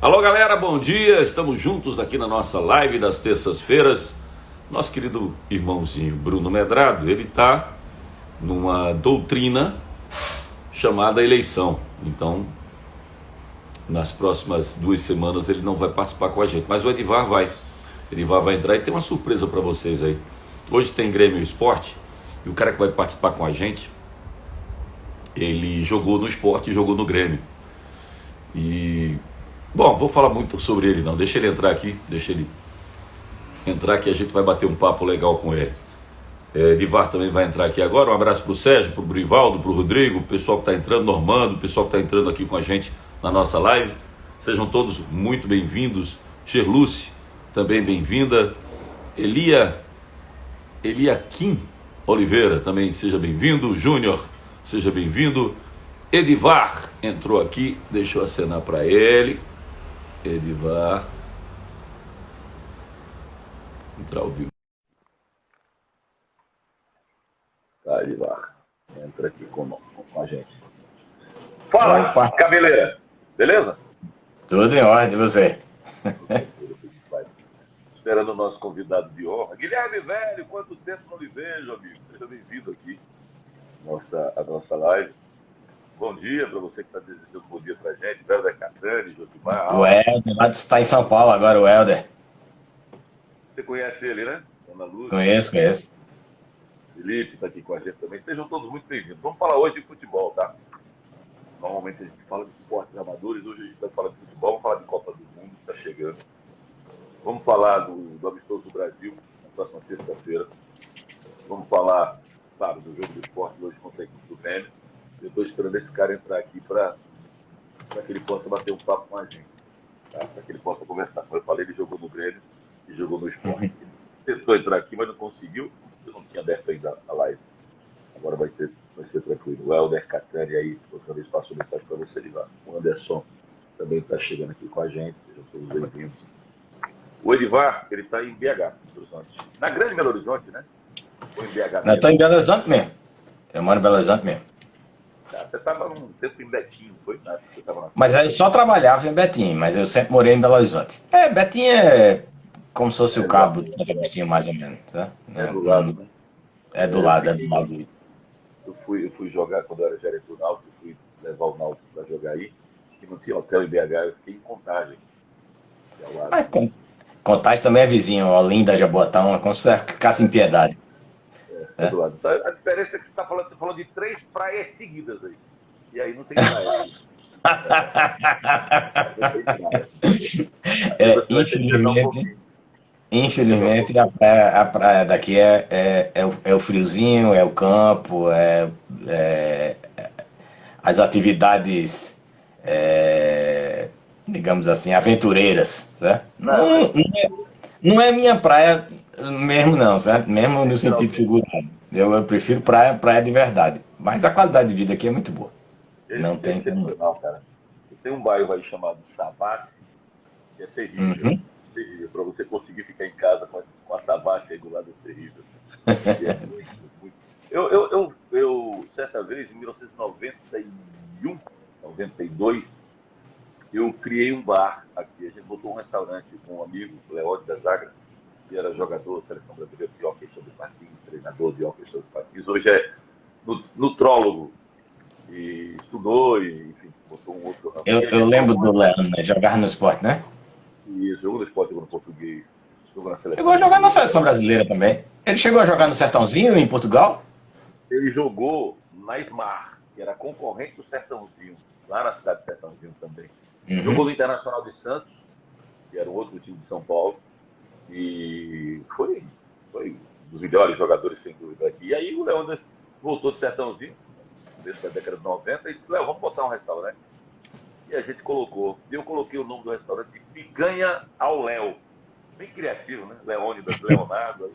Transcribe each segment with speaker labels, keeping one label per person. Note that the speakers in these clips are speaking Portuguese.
Speaker 1: Alô galera, bom dia, estamos juntos aqui na nossa live das terças-feiras. Nosso querido irmãozinho Bruno Medrado, ele está numa doutrina chamada eleição. Então, nas próximas 2 semanas ele não vai participar com a gente, mas o Edivar vai. Edivar vai entrar e tem uma surpresa para vocês aí. Hoje tem Grêmio Esporte e o cara que vai participar com a gente, ele jogou no Sport e jogou no Grêmio. E, bom, vou falar muito sobre ele não, deixa ele entrar aqui, que a gente vai bater um papo legal com ele. Edivar também vai entrar aqui agora. Um abraço pro Sérgio, pro Brivaldo, pro Rodrigo, o pessoal que está entrando, Normando, o pessoal que está entrando aqui com a gente na nossa live. Sejam todos muito bem-vindos. Gerluce, também bem-vinda. Elia Kim Oliveira, também seja bem-vindo. Júnior, seja bem-vindo. Edivar entrou aqui, deixa eu acenar para ele. Edivar. Entrar ao vivo. Tá, Edivar. Entra aqui com a gente. Fala, opa, cabeleira. Beleza?
Speaker 2: Tudo em ordem, você?
Speaker 1: Esperando o nosso convidado de honra. Guilherme Velho, quanto tempo não lhe vejo, amigo. Seja bem-vindo aqui à nossa live. Bom dia para você que está desejando bom dia para a gente. Helder Catani, Josimar.
Speaker 2: O Helder, lá está em São Paulo agora, o Helder.
Speaker 1: Você conhece ele, né? Ana Luz.
Speaker 2: Conheço.
Speaker 1: Felipe está aqui com a gente também. Sejam todos muito bem-vindos. Vamos falar hoje de futebol, tá? Normalmente a gente fala de esportes amadores, hoje a gente vai falar de futebol, vamos falar de Copa do Mundo, que está chegando. Vamos falar do Amistoso do Brasil, na próxima sexta-feira. Vamos falar, sabe, do jogo do esporte hoje contra a equipe do Grêmio. Eu estou esperando esse cara entrar aqui para que ele possa bater um papo com a gente, tá? Para que ele possa conversar. Como eu falei, ele jogou no Grêmio e jogou no esporte. Ele tentou entrar aqui, mas não conseguiu. Eu não tinha aberto ainda a live. Agora vai ser tranquilo. O Helder Catani aí, outra vez passou mensagem para você lá. O Anderson também está chegando aqui com a gente. Sejam todos bem-vindos. O Edivar, ele está em BH, Belo Horizonte. Na Grande Belo Horizonte, né? Ou em BH?
Speaker 2: Eu estou em Belo Horizonte mesmo. Eu moro em Belo Horizonte mesmo.
Speaker 1: Você estava um tempo em Betim, foi?
Speaker 2: Mas eu só trabalhava em Betim, mas eu sempre morei em Belo Horizonte. Betim é como se fosse o cabo de Santo Agostinho, mais ou menos. Tá?
Speaker 1: Do lado, né?
Speaker 2: É do lado.
Speaker 1: Eu fui jogar quando eu era gerente do Náutico, fui levar o Náutico para jogar aí, e não tinha hotel em BH, eu fiquei em Contagem.
Speaker 2: Contagem também é vizinho, Olinda, Jabotão, é como se ficasse em Piedade.
Speaker 1: É do lado. A diferença é que você falou de 3 praias seguidas aí. E aí não tem praia.
Speaker 2: Infelizmente a praia daqui é o friozinho, é o campo, as atividades, digamos assim, aventureiras, certo? Não é minha praia mesmo não, certo? Mesmo no sentido figurado. Eu prefiro praia de verdade. Mas a qualidade de vida aqui é muito boa. Não tem como.
Speaker 1: Cara. Tem um bairro aí chamado Savassi, que é terrível. Terrível. Para você conseguir ficar em casa com a Savassi aí do lado é terrível. É muito. Eu, certa vez, em 1991, 92, eu criei um bar aqui. A gente botou um restaurante com um amigo, o Leódio da Zagra, que era jogador da Seleção Brasileira de hóquei sobre patins, treinador de hóquei sobre patins. Hoje é nutrólogo. E estudou e, enfim, botou um outro ramo.
Speaker 2: Eu lembro do Leandro, né? Jogar no esporte, né?
Speaker 1: Isso, jogou no esporte, jogou no português, jogou na seleção.
Speaker 2: Chegou a jogar na seleção brasileira também. Ele chegou a jogar no Sertãozinho, em Portugal?
Speaker 1: Ele jogou na Smar, que era concorrente do Sertãozinho, lá na cidade de Sertãozinho também. Jogou no Internacional de Santos, que era um outro time de São Paulo. E foi um dos melhores jogadores, sem dúvida, aqui. E aí o Leandro voltou do Sertãozinho, desde a década de 90, e disse, Léo, vamos botar um restaurante. E a gente colocou. Eu coloquei o nome do restaurante de Picanha ao Léo. Bem criativo, né? Leônidas, Leonardo.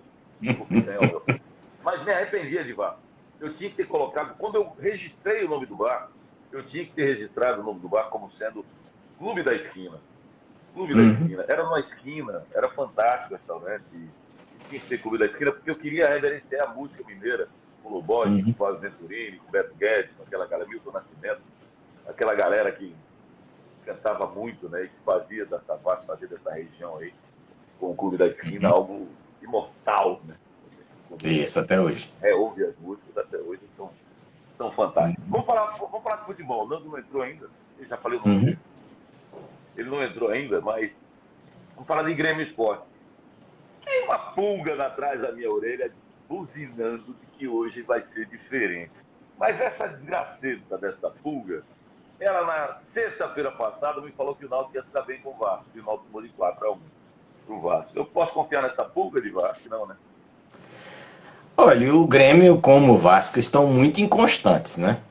Speaker 1: Mas me arrependi, Edivar. Eu tinha que ter colocado, quando eu registrei o nome do bar, eu tinha que ter registrado o nome do bar como sendo Clube da Esquina. Clube da Esquina. Era numa esquina, era fantástico o restaurante. E tinha que ter Clube da Esquina, porque eu queria reverenciar a música mineira. Com o Lobos, com o Flávio Venturini, com o Beto Guedes, com aquela galera, Milton Nascimento, aquela galera que cantava muito, né? E que fazia dessa região aí, com o Clube da Esquina, algo imortal, né?
Speaker 2: Isso, até hoje.
Speaker 1: Ouve as músicas até hoje, são fantásticas. Vamos falar de futebol. O Nando não entrou ainda. Eu já falei o nome dele. Ele não entrou ainda, mas vamos falar de Grêmio Esporte. Tem uma pulga atrás da minha orelha, buzinando de que hoje vai ser diferente. Mas essa desgracenta dessa pulga, ela na sexta-feira passada me falou que o Náutico ia se dar bem com o Vasco. E o Náutico tomou de 4-1 pro Vasco. Eu posso confiar nessa pulga de Vasco? Não, né?
Speaker 2: Olha, o Grêmio como o Vasco estão muito inconstantes, né?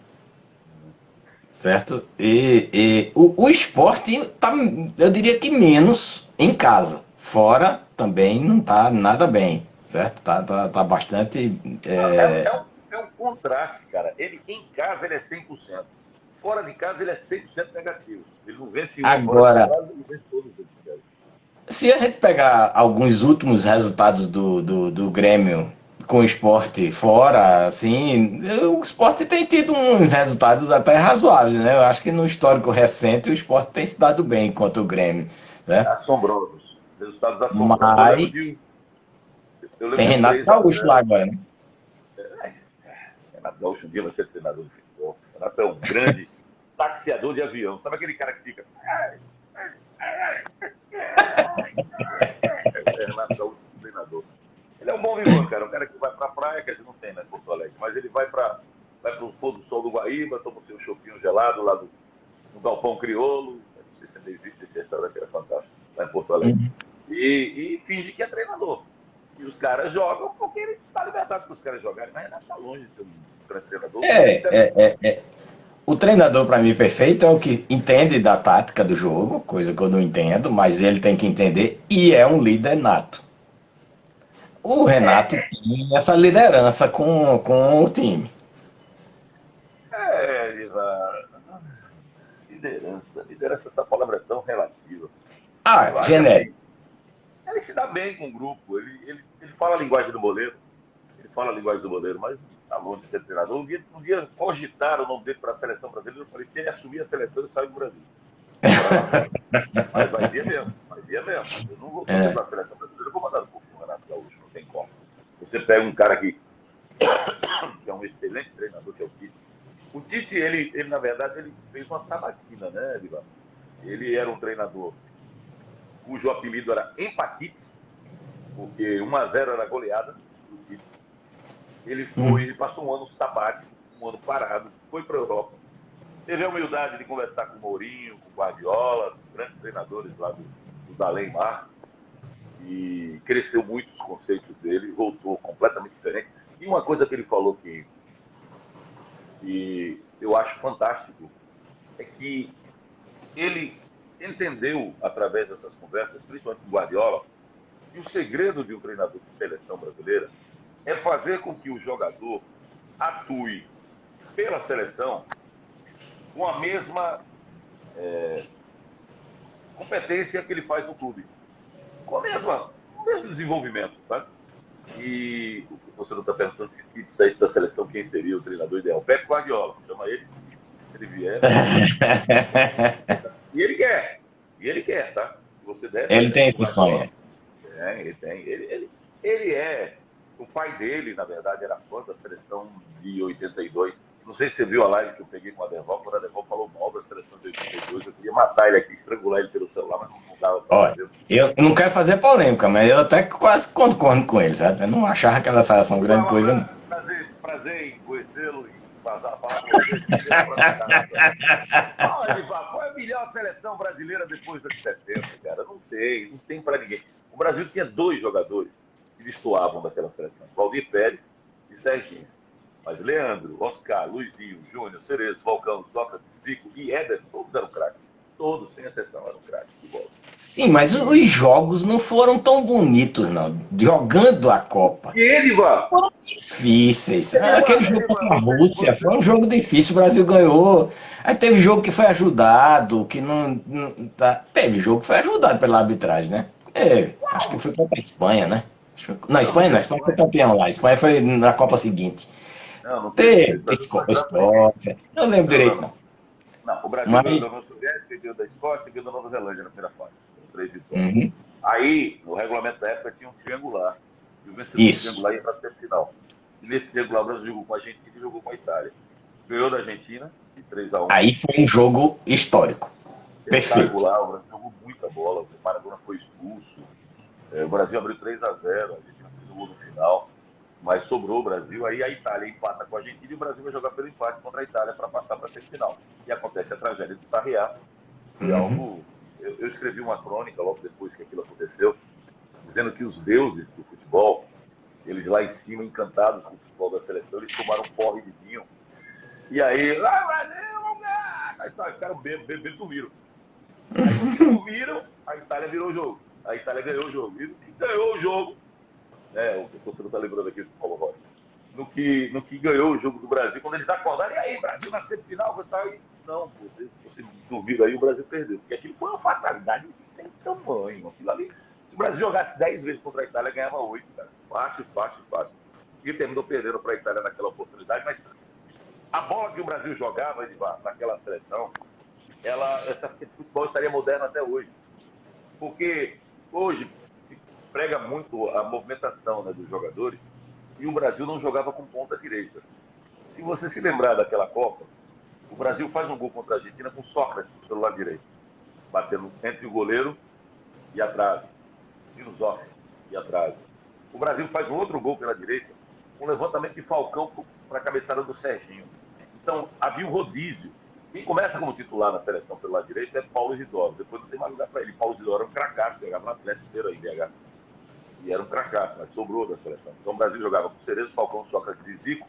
Speaker 2: Certo? E o Sport tá, eu diria que menos em casa. Fora também não tá nada bem, certo? Tá bastante...
Speaker 1: É um contraste, cara. Ele em casa ele é 100%. Fora de casa ele é 100% negativo. Ele não vence um,
Speaker 2: agora,
Speaker 1: fora de casa, ele vence todos os.
Speaker 2: se a gente pegar alguns últimos resultados do Grêmio com o Sport fora, assim, o Sport tem tido uns resultados até razoáveis, né? Eu acho que no histórico recente o Sport tem se dado bem contra o Grêmio, né?
Speaker 1: Assombrosos. Resultados assombrosos.
Speaker 2: Mas tem Renato Gaúcho lá agora, né?
Speaker 1: Renato Gaúcho um dia vai ser treinador de futebol. Renato é um grande taxiador de avião. Sabe aquele cara que fica... Renato Gaúcho, treinador. Ele é um bom vivão, cara. Um cara que vai pra praia, que a gente não tem, né, Porto Alegre. Mas ele vai pro pôr do sol do Guaíba, toma o seu chopinho gelado lá no Galpão Crioulo. Não sei se ainda existe esse restaurante, era fantástico, lá em Porto Alegre. E finge que é treinador. E os caras jogam porque ele está libertado para os caras jogarem. Mas Renato está longe de ser um grande treinador.
Speaker 2: O treinador, para mim, perfeito é o que entende da tática do jogo, coisa que eu não entendo, mas ele tem que entender e é um líder nato. O Renato tem essa liderança com o time.
Speaker 1: Liderança, essa palavra é tão relativa.
Speaker 2: Genérico.
Speaker 1: Ele se dá bem com o grupo, ele fala a linguagem do boleiro. Ele fala a linguagem do boleiro, mas está longe de ser treinador. Um dia cogitaram o nome dele para a seleção brasileira. Eu falei, se ele assumir a seleção, ele sai do Brasil. Mas vai vir mesmo. Eu não vou fazer para a seleção brasileira, eu vou mandar no corpo do Renato Gaúcho, não tem como. Você pega um cara que é um excelente treinador, que é o Tite. O Tite, ele na verdade, ele fez uma sabatina, né, Ivan? Ele era um treinador cujo apelido era Empatite, porque 1-0 era goleada do Tite. Ele passou um ano sabático, um ano parado, foi para a Europa. Teve a humildade de conversar com o Mourinho, com o Guardiola, grandes treinadores lá do Dalém Mar, e cresceu muito os conceitos dele, voltou completamente diferente. E uma coisa que ele falou que eu acho fantástico é que ele entendeu, através dessas conversas, principalmente com o Guardiola, que o segredo de um treinador de seleção brasileira é fazer com que o jogador atue pela seleção com a mesma competência que ele faz no clube. Com o mesmo desenvolvimento, tá? E o você não está perguntando se Tite saísse da seleção, quem seria o treinador ideal? Pep Guardiola, chama ele, se ele vier. E ele quer, tá? Você deve,
Speaker 2: ele tem esse sonho.
Speaker 1: Ele tem. Ele é. O pai dele, na verdade, era fã da seleção de 82. Não sei se você viu a live que eu peguei com o Adeval, quando o Adeval falou mal da seleção de 82. Eu queria matar ele aqui, estrangular ele pelo celular, mas não dava pra fazer.
Speaker 2: Eu não quero fazer polêmica, mas eu até quase concordo com ele, sabe? Eu não achava aquela seleção grande coisa, não.
Speaker 1: Prazer em conhecê-lo e falar com você. Qual é a melhor seleção brasileira depois da de 70, cara? Não tem pra ninguém. O Brasil tinha 2 jogadores que destoavam daquela seleção: Valdir Pérez e Serginho. Mas Leandro, Oscar, Luizinho, Júnior, Cerezo, Falcão, Sócrates, Zico e Éder, todos eram craques. Todos, sem exceção, eram craques de bola.
Speaker 2: Sim, mas os jogos não foram tão bonitos, não. Jogando a Copa.
Speaker 1: E ele, Ivan?
Speaker 2: Foram difíceis. Aquele jogo contra a Rússia foi um jogo difícil, o Brasil ganhou. Aí teve jogo que foi ajudado, que não teve jogo que foi ajudado pela arbitragem, né? Acho que foi contra a Espanha, né? Não, a Espanha foi campeão lá. A Espanha foi na Copa seguinte.
Speaker 1: Não
Speaker 2: teve Escócia. Não lembro direito, não.
Speaker 1: Não, o Brasil ganhou da União Soviética você ganhou da Escócia e ganhou da Nova Zelândia na primeira fase. 3 vitórias. Aí, no regulamento da época, tinha um triangular. E o vencedor do triangular ia para a semifinal. E nesse triangular, o Brasil jogou com a Argentina e jogou com a Itália. Ganhou da Argentina, de 3-1.
Speaker 2: Aí foi um jogo histórico. Perfeito.
Speaker 1: O Brasil jogou muita bola. O Maradona foi expulso. O Brasil abriu 3-0. A Argentina fez o gol no final. Mas sobrou o Brasil. Aí a Itália empata com a Argentina e o Brasil vai jogar pelo empate contra a Itália para passar para a semifinal. E acontece a tragédia do Sarriá. Foi algo... Eu escrevi uma crônica logo depois que aquilo aconteceu, dizendo que os deuses do futebol, eles lá em cima, encantados com o futebol da seleção, eles tomaram um porre de vinho. E aí, Brasil, vamos ganhar! Aí os caras bebendo dormiram. Aí dormiram, a Itália virou o jogo. A Itália ganhou o jogo. E ganhou o jogo, o torcedor está lembrando aqui do Paulo Rocha, no que ganhou o jogo do Brasil, quando eles acordaram, e aí, Brasil na semifinal, e não, vocês dormiram aí, o Brasil perdeu. Porque aquilo foi uma fatalidade sem tamanho. Aquilo ali, se o Brasil jogasse 10 vezes contra a Itália, ganhava 8, cara. Fácil. E terminou perdendo para a Itália naquela oportunidade, mas a bola que o Brasil jogava, Edivar, naquela seleção, esse futebol estaria moderno até hoje. Porque hoje se prega muito a movimentação, né, dos jogadores, e o Brasil não jogava com ponta direita. Se você se lembrar daquela Copa, o Brasil faz um gol contra a Argentina com Sócrates pelo lado direito, batendo entre o goleiro e a trave, e no Zoff e a trave. O Brasil faz um outro gol pela direita, um levantamento de Falcão para a cabeçada do Serginho. Então, havia um rodízio. Quem começa como titular na seleção pelo lado direito é Paulo Isidoro. Depois não tem mais lugar para ele. Paulo Isidoro era um cracaço, jogava no Atlético inteiro aí, BH. E era um cracaço, mas sobrou da seleção. Então o Brasil jogava com Cerezo, Falcão, Sócrates e Zico.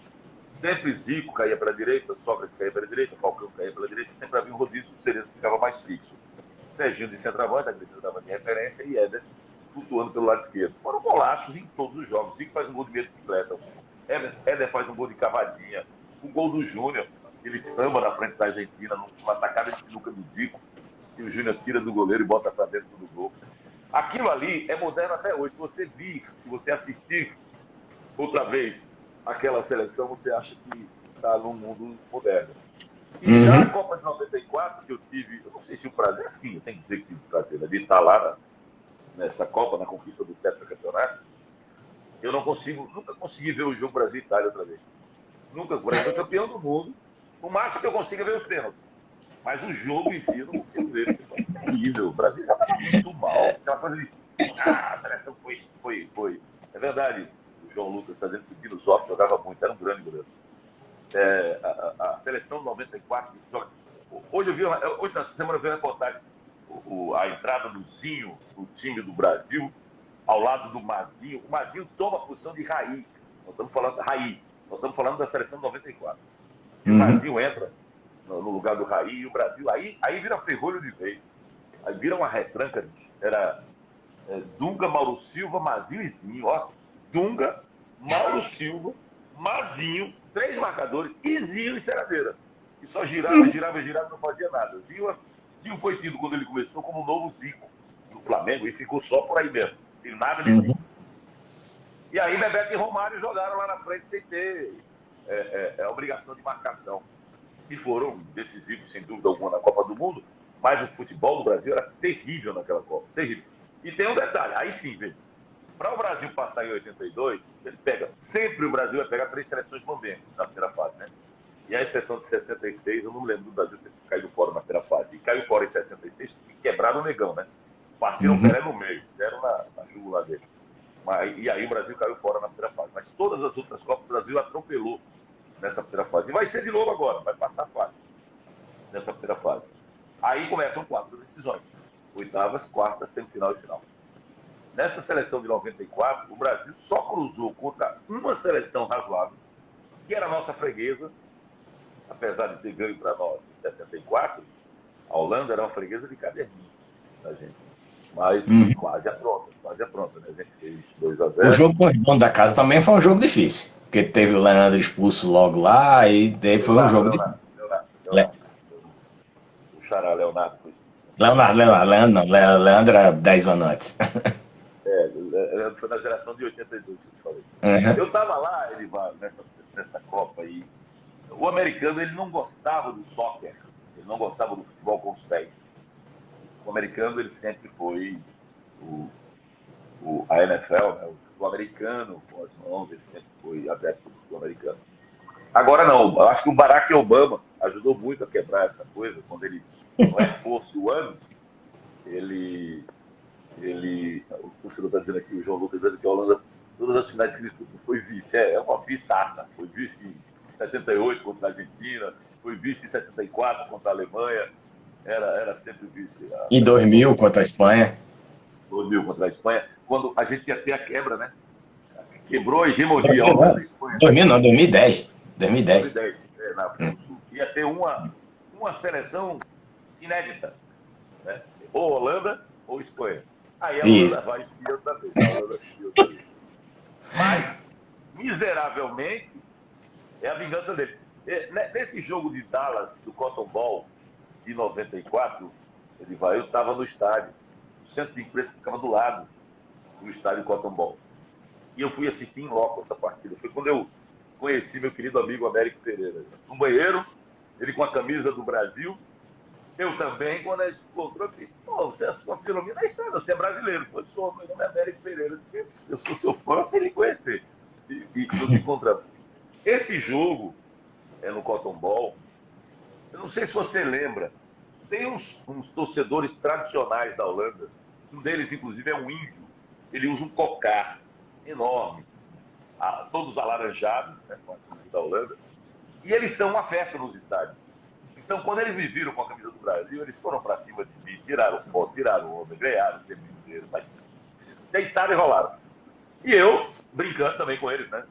Speaker 1: Sempre Zico caía pela direita, Sócrates caía pela direita, Falcão caía pela direita. Sempre havia um rodízio, o Cerezo ficava mais fixo. Serginho de centroavante, aquele centroavante de referência, e Éder flutuando pelo lado esquerdo. Foram golaços em todos os jogos. Zico faz um gol de meia bicicleta. Éder faz um gol de cavadinha. O gol do Júnior, ele samba na frente da Argentina, numa tacada de sinuca do Zico, e o Júnior tira do goleiro e bota para dentro do gol. Aquilo ali é moderno até hoje. Se você assistir outra vez aquela seleção, você acha que está num mundo moderno. E já a Copa de 94, que eu tive, eu não sei se o prazer, sim, eu tenho que dizer que tive o prazer de estar lá nessa Copa, na conquista do tetracampeonato, eu nunca consegui ver o jogo Brasil e Itália outra vez. Nunca. O Brasil é campeão do mundo. O máximo que eu consigo é ver os pênaltis. Mas o jogo em si eu não consigo ver. É terrível. O Brasil já estava muito mal. Aquela coisa de. A seleção foi. É verdade. O João Lucas está dizendo que o Dino Zoff jogava muito. Era um grande goleiro. A seleção de 94. Hoje nessa semana eu vi a reportagem. A entrada do Zinho, o time do Brasil, ao lado do Mazinho. O Mazinho toma a posição de Raí. Nós estamos falando da seleção de 94. O Mazinho entra no lugar do Raí e o Brasil. Aí vira ferrolho de vez. Aí vira uma retranca. Era Dunga, Mauro Silva, Mazinho e Zinho. Ó, Dunga, Mauro Silva, Mazinho, 3 marcadores, e Zinho e Ceradeira. E só girava, não fazia nada. Zinho foi tido, quando ele começou, como um novo Zico do Flamengo e ficou só por aí mesmo. Sem nada de Zico. E aí Bebeto e Romário jogaram lá na frente sem ter a obrigação de marcação. E foram decisivos, sem dúvida alguma, na Copa do Mundo, mas o futebol do Brasil era terrível naquela Copa. Terrível. E tem um detalhe, aí sim, veja. Para o Brasil passar em 82, sempre o Brasil vai pegar 3 seleções bambembas na primeira fase, né? E a exceção de 66, eu não me lembro do Brasil ter caído fora na primeira fase. E caiu fora em 66 e quebraram o negão, né? Partiram o Pelé no meio, deram na jugular dele. E aí o Brasil caiu fora na primeira fase. Mas todas as outras Copas o Brasil atropelou nessa primeira fase. E vai ser de novo agora, vai passar a fase nessa primeira fase. Aí começam 4 decisões. Oitavas, quartas, semifinal e final. Nessa seleção de 94, o Brasil só cruzou contra uma seleção razoável, que era a nossa freguesa, apesar de ter ganho para nós em 74, a Holanda era uma freguesa de caderninho da gente. Mas quase apronta, né? A gente fez 2-0.
Speaker 2: O jogo com os donos da casa também foi um jogo difícil, porque teve o Leandro expulso logo lá, e daí foi um jogo difícil.
Speaker 1: O Xará Leonardo foi.
Speaker 2: Leandro era 10 anos antes.
Speaker 1: Foi na geração de 82 que eu te falei. Eu estava lá, Edivar, nessa Copa aí. O americano, ele não gostava do soccer, ele não gostava do futebol com os pés. O americano, ele sempre foi a NFL, né? O americano com as mãos, ele sempre foi adepto do americano. Agora não, eu acho que o Barack Obama ajudou muito a quebrar essa coisa, quando ele, no Air Force One, o torcedor está dizendo aqui, o João Lucas dizendo que a Holanda, todas as finais que ele disputou, foi vice, é uma viçaça, foi vice em 78 contra a Argentina, foi vice em 74 contra a Alemanha, era sempre vice.
Speaker 2: Em 2000 contra a Espanha.
Speaker 1: 2000 contra a Espanha, quando a gente ia ter a quebra, né? Quebrou a hegemonia a Holanda e a Espanha.
Speaker 2: 2000 não, 2010. 2010.
Speaker 1: 2010, na África do Sul. Ia ter uma seleção inédita, né? Ou Holanda ou Espanha. Aí a Holanda vai e outra vez. Mas, miseravelmente, é a vingança dele. Nesse jogo de Dallas, do Cotton Bowl, de 94, eu estava no estádio. O centro de imprensa ficava do lado do estádio Cotton Bowl. E eu fui assistir em loco essa partida. Foi quando eu conheci meu querido amigo Américo Pereira. No banheiro, ele com a camisa do Brasil, eu também, quando a gente encontrou, eu disse, pô, você é sua filomena da estrada, você é brasileiro. Eu sou, meu nome é Américo Pereira. Eu sou seu fã sem lhe conhecer. E nos encontramos. Esse jogo, no Cotton Bowl, eu não sei se você lembra, tem uns torcedores tradicionais da Holanda, um deles, inclusive, é um índio. Ele usa um cocar enorme, todos alaranjados, né, com a camisa da Holanda, e eles são uma festa nos estádios. Então, quando eles me viram com a camisa do Brasil, eles foram para cima de mim, tiraram foto, tiraram onda, ganharam o tempo inteiro, mas deitaram e rolaram. E eu, brincando também com eles, né?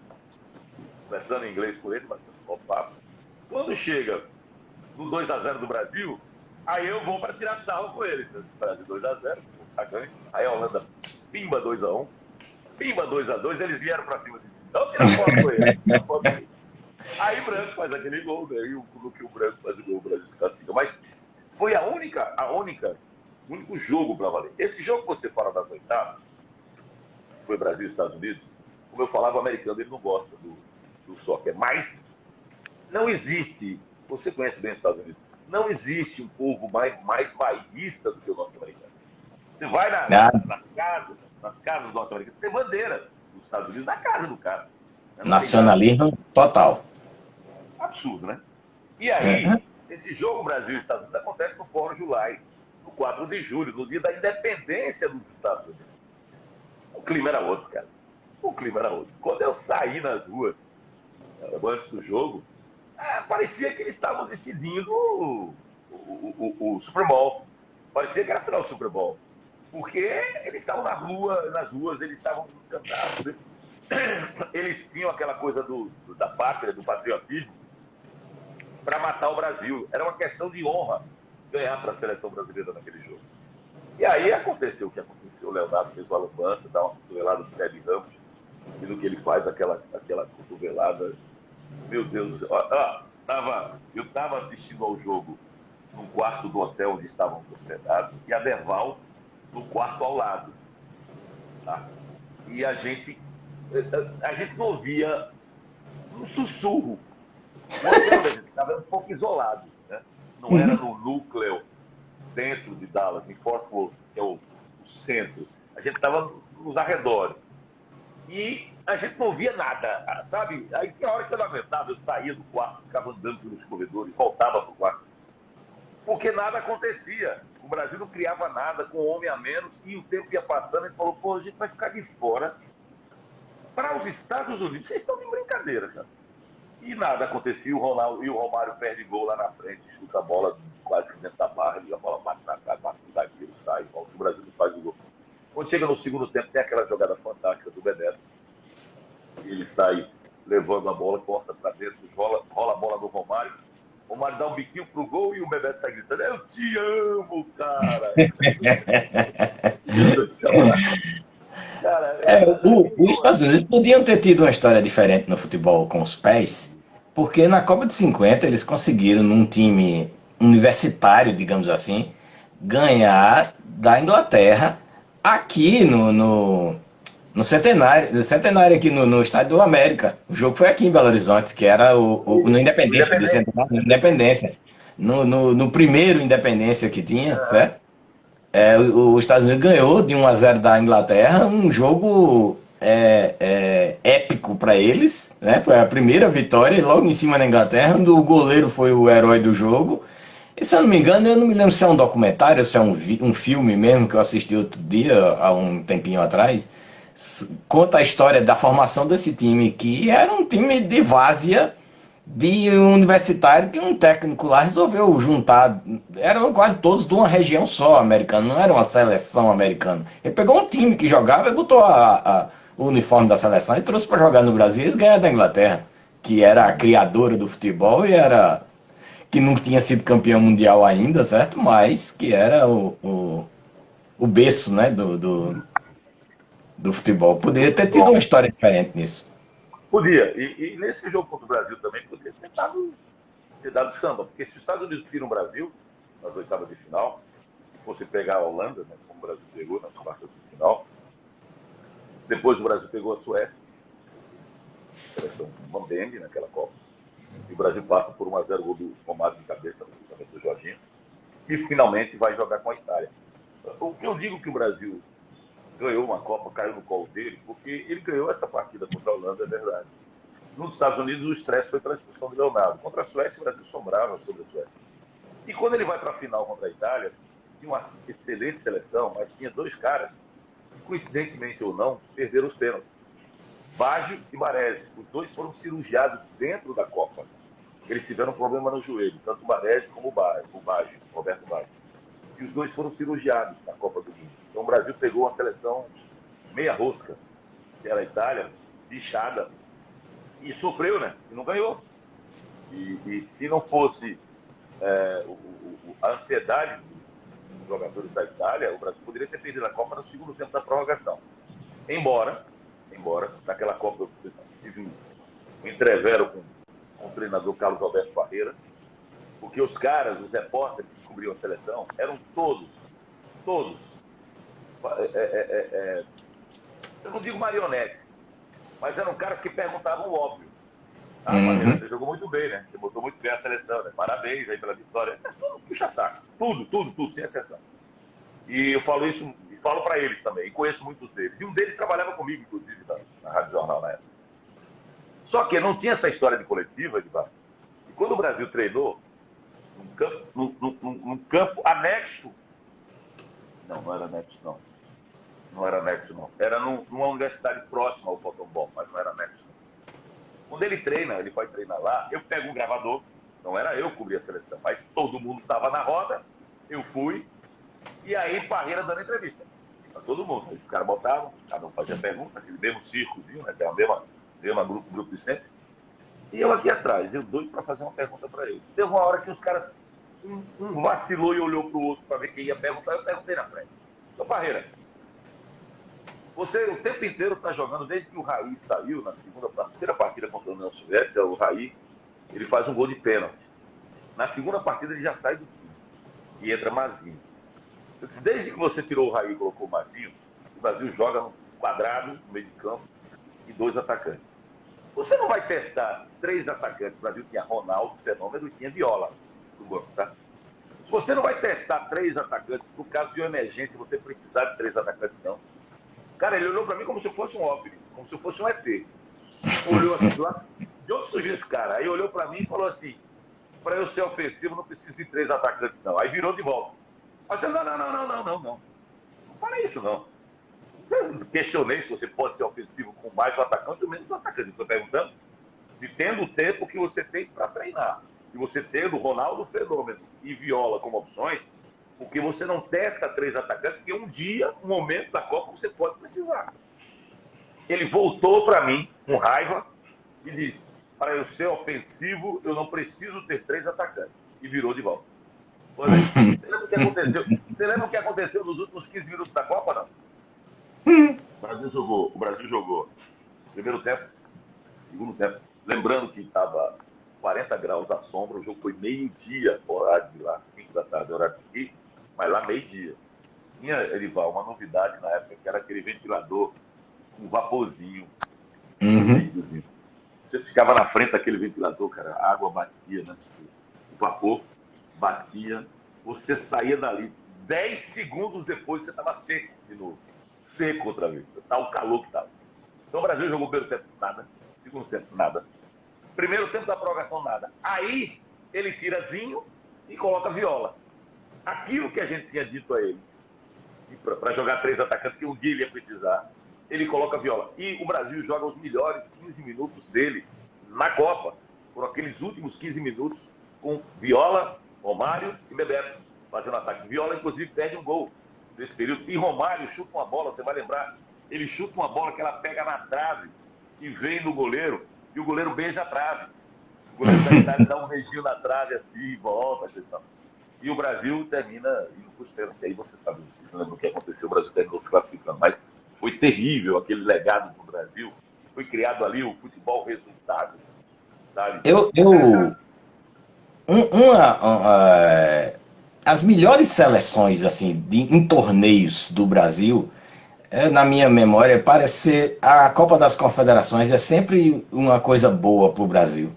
Speaker 1: Conversando em inglês com eles, mas papo. Quando chega no 2-0 do Brasil, aí eu vou para tirar sarro com eles. Né? Brasil 2-0, tá ganho. Aí a Holanda pimba 2-1, pimba 2-2, eles vieram para cima de mim. Então, tirar foto com eles. Aí o Branco faz aquele gol, né? E no que o Branco faz o gol, o Brasil se castiga. Mas foi o único jogo para valer. Esse jogo que você fala das oitavas, foi Brasil e Estados Unidos, como eu falava, o americano ele não gosta do soccer. Mas não existe, você conhece bem os Estados Unidos, não existe um povo mais bairrista do que o norte-americano. Você vai nas casas norte-americanas, tem bandeira dos Estados Unidos na casa do cara. Né?
Speaker 2: Nacionalismo total.
Speaker 1: Absurdo, né? E aí, esse jogo Brasil e Estados Unidos acontece no Fórum July, no 4 de julho, no dia da independência dos Estados Unidos. O clima era outro, cara. O clima era outro. Quando eu saí nas ruas, antes do jogo, parecia que eles estavam decidindo o Super Bowl. Parecia que era a final do Super Bowl. Porque eles estavam nas ruas, eles estavam encantados. Eles tinham aquela coisa da pátria, do patriotismo, para matar o Brasil. Era uma questão de honra ganhar para a seleção brasileira naquele jogo. E aí aconteceu o que aconteceu. O Leonardo fez uma lambança, dá uma cotovelada do Ted Ramos, e no que ele faz aquela cotovelada, meu Deus do céu. Eu estava assistindo ao jogo num quarto do hotel onde estavam hospedados, e a Derval no quarto ao lado. Tá? E a gente não ouvia um sussurro. O hotel a gente estava um pouco isolado. Né? Não era no núcleo dentro de Dallas, em Fort Worth, que é o centro. A gente estava nos arredores. E a gente não via nada, sabe? Aí tinha hora que eu não aguentava, eu saía do quarto, ficava andando pelos corredores, voltava para o quarto. Porque nada acontecia. O Brasil não criava nada, com um homem a menos, e o tempo ia passando, e ele falou, pô, a gente vai ficar de fora para os Estados Unidos. Vocês estão de brincadeira, cara. E nada acontecia, o Romário perde gol lá na frente, chuta a bola quase que dentro da barra, e a bola bate na cara, bate no zagueiro, sai, volta, o Brasil não faz o gol. Quando chega no segundo tempo, tem aquela jogada fantástica do Beneto. Ele sai levando a bola, corta para dentro, rola a bola do Romário. O Romário dá um biquinho pro gol e o Bebeto sai gritando, eu te amo, cara.
Speaker 2: Os Estados Unidos podiam ter tido uma história diferente no futebol com os pés, porque na Copa de 50 eles conseguiram, num time universitário, digamos assim, ganhar da Inglaterra aqui no Centenário aqui no Estádio do América. O jogo foi aqui em Belo Horizonte, que era no Independência, no primeiro Independência que tinha, certo? Os Estados Unidos ganhou de 1-0 da Inglaterra, um jogo épico para eles, né? Foi a primeira vitória, logo em cima da Inglaterra, onde o goleiro foi o herói do jogo. E se eu não me engano, eu não me lembro se é um documentário, se é um filme mesmo, que eu assisti outro dia, há um tempinho atrás, conta a história da formação desse time, que era um time de várzea, de um universitário, que um técnico lá resolveu juntar, eram quase todos de uma região só americana, não era uma seleção americana. Ele pegou um time que jogava e botou o uniforme da seleção e trouxe para jogar no Brasil, e eles ganharam da Inglaterra, que era a criadora do futebol e era que não tinha sido campeão mundial ainda, certo? Mas que era o berço, né, do futebol. Poderia ter tido uma história diferente nisso.
Speaker 1: Podia. E nesse jogo contra o Brasil também poderia ter dado samba. Porque se os Estados Unidos viram o Brasil nas oitavas de final, se fosse pegar a Holanda, né, como o Brasil pegou nas quartas de final, depois o Brasil pegou a Suécia, a seleção Mambembe naquela Copa, e o Brasil passa por 1-0 gol do Romário de cabeça do Jorginho, e finalmente vai jogar com a Itália. O que eu digo que o Brasil ganhou uma Copa, caiu no colo dele, porque ele ganhou essa partida contra a Holanda, é verdade. Nos Estados Unidos, o estresse foi pela expulsão do Leonardo. Contra a Suécia, o Brasil sombrava sobre a Suécia. E quando ele vai para a final contra a Itália, tinha uma excelente seleção, mas tinha dois caras que, coincidentemente ou não, perderam os pênaltis. Baggio e Baresi. Os dois foram cirurgiados dentro da Copa. Eles tiveram um problema no joelho, tanto o Baresi como o Baggio, Roberto Baggio. E os dois foram cirurgiados na Copa do Mundo. Então o Brasil pegou uma seleção meia rosca, que era a Itália, bichada, e sofreu, né? E não ganhou. E se não fosse a ansiedade dos jogadores da Itália, o Brasil poderia ter perdido a Copa no segundo tempo da prorrogação. Embora naquela Copa eu tive um entrevero com o treinador Carlos Alberto Parreira, porque os caras, os repórteres que cobriam a seleção, eram todos, eu não digo marionetes, mas eram caras que perguntavam o óbvio. Parreira, você jogou muito bem, né? Você botou muito bem a seleção, né? Parabéns aí pela vitória. Mas tudo puxa saco. Tudo, sem exceção. E eu falo isso, e falo para eles também, e conheço muitos deles. E um deles trabalhava comigo, inclusive, na Rádio Jornal na época. Só que não tinha essa história de coletiva, Edvar. E quando o Brasil treinou, num campo anexo. Não era anexo, não. Não era anexo, não. Era numa universidade próxima ao Potombol, mas não era anexo. Quando ele treina, ele vai treinar lá, eu pego um gravador, não era eu que cobria a seleção, mas todo mundo estava na roda, eu fui, e aí Parreira dando entrevista. Para todo mundo. Aí os caras botavam, cada um fazia pergunta, aquele mesmo círculozinho, né? Tem a mesma grupo de sempre. E eu aqui atrás, eu doido para fazer uma pergunta para ele. Teve uma hora que os caras, um vacilou e olhou para o outro para ver quem ia perguntar, eu perguntei na frente. Então, Parreira, você o tempo inteiro está jogando, desde que o Raí saiu, na primeira partida contra a União Soviética, o Raí, ele faz um gol de pênalti. Na segunda partida ele já sai do time e entra Mazinho. Desde que você tirou o Raí e colocou o Mazinho, o Brasil joga no quadrado, no meio de campo, e dois atacantes. Você não vai testar três atacantes, o Brasil tinha Ronaldo, Fenômeno e tinha Viola no banco, tá? Se você não vai testar três atacantes, por caso de uma emergência, você precisar de três atacantes, não. Cara, ele olhou para mim como se eu fosse um OVNI, como se eu fosse um ET. Olhou assim lá, de onde surgiu esse cara? Aí olhou para mim e falou assim, para eu ser ofensivo não preciso de três atacantes não. Aí virou de volta. Mas eu, não. Não para isso não. Eu questionei se você pode ser ofensivo com mais um atacante ou menos um atacante. Estou perguntando se tendo o tempo que você tem para treinar, se você tendo Ronaldo, Fenômeno e Viola como opções, porque você não testa três atacantes, porque um dia, um momento da Copa, você pode precisar. Ele voltou para mim, com raiva, e disse, para eu ser ofensivo, eu não preciso ter três atacantes. E virou de volta. Você lembra o que aconteceu? Você lembra o que aconteceu nos últimos 15 minutos da Copa, não? O Brasil jogou. Primeiro tempo, segundo tempo. Lembrando que estava 40 graus à sombra, o jogo foi meio-dia, horário de lá, 5 da tarde, horário de aqui, mas lá meio-dia. Tinha, Erival, uma novidade na época, que era aquele ventilador com vaporzinho. Você ficava na frente daquele ventilador, cara, a água batia, né? O vapor batia, você saía dali 10 segundos depois você estava seco de novo. Seco outra vez. Tá o calor que estava. Então o Brasil jogou o primeiro tempo nada, segundo tempo nada, primeiro tempo da prorrogação nada. Aí ele tira Zinho e coloca Viola. Aquilo que a gente tinha dito a ele, para jogar 3 atacantes, que um dia ele ia precisar, ele coloca Viola. E o Brasil joga os melhores 15 minutos dele na Copa, por aqueles últimos 15 minutos, com Viola, Romário e Bebeto fazendo ataque. Viola, inclusive, perde um gol nesse período. E Romário chuta uma bola, você vai lembrar, ele chuta uma bola que ela pega na trave e vem no goleiro, e o goleiro beija a trave. O goleiro da Itália dá um beijinho na trave assim, e volta, e o Brasil termina indo para os pênaltis. Aí você sabe o que aconteceu, o Brasil terminou se classificando. Mas foi terrível aquele legado do Brasil. Foi criado ali o futebol resultado. Sabe?
Speaker 2: As melhores seleções assim em torneios do Brasil, na minha memória, parece ser a Copa das Confederações é sempre uma coisa boa para o Brasil,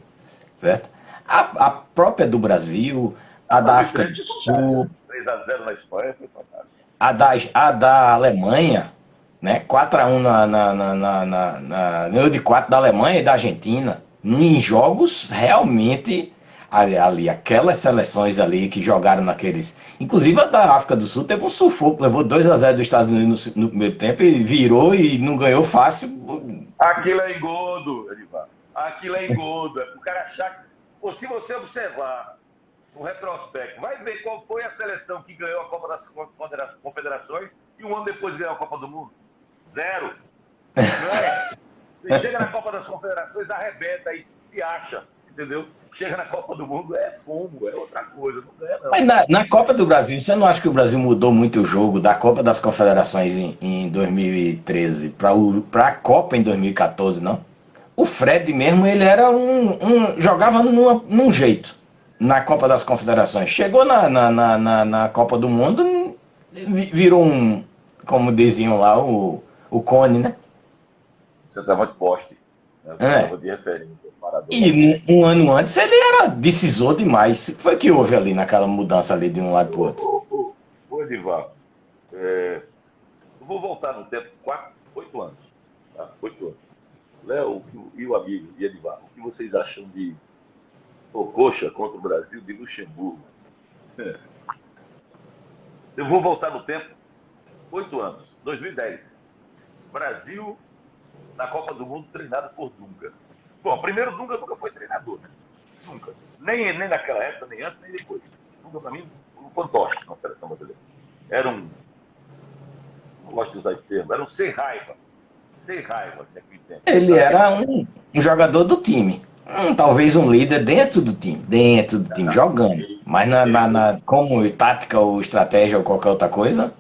Speaker 2: certo? A própria do Brasil, a da África do Sul,
Speaker 1: 3-0 na Espanha foi fantástico.
Speaker 2: a da Alemanha, né? 4-1 ganhou de 4 da Alemanha e da Argentina, em jogos realmente ali, aquelas seleções ali que jogaram naqueles. Inclusive a da África do Sul teve um sufoco, levou 2-0 dos Estados Unidos no primeiro tempo e virou e não ganhou fácil.
Speaker 1: Aquilo é engodo, Edivar. Aquilo é engodo. O cara achar. Pô, se você observar o retrospecto, vai ver qual foi a seleção que ganhou a Copa das Confederações e um ano depois ganhou a Copa do Mundo. 0. Não é? Você chega na Copa das Confederações, arrebenta e se acha, entendeu? Chega na Copa do Mundo, é fumo, é outra coisa, não ganha não.
Speaker 2: Mas na Copa do Brasil, você não acha que o Brasil mudou muito o jogo da Copa das Confederações em 2013 para a Copa em 2014, não? O Fred mesmo, ele era jogava num jeito na Copa das Confederações. Chegou na Copa do Mundo, virou como diziam lá, o Cone, né?
Speaker 1: Você estava de poste, né? Você estava de referência.
Speaker 2: E um ano antes ele era decisor demais. O que foi que houve ali naquela mudança ali de um lado para o outro?
Speaker 1: Ô, Edivar, eu vou voltar no tempo 8 anos. Tá? 8 anos. Léo e o amigo, e Edivar, o que vocês acham de Ococha contra o Brasil de Luxemburgo? Eu vou voltar no tempo 8 anos. 2010. Brasil na Copa do Mundo treinado por Dunga. Bom, primeiro, Dunga nunca foi treinador, né? Nunca. Nem naquela época, nem antes, nem depois. Dunga, para mim, um fantoche na seleção brasileira. Era um. Não gosto de usar esse termo. Era um sem raiva. Sem raiva, assim, aquele tempo.
Speaker 2: Ele era um jogador do time. Talvez um líder dentro do time. Jogando. Mas como tática ou estratégia ou qualquer outra coisa.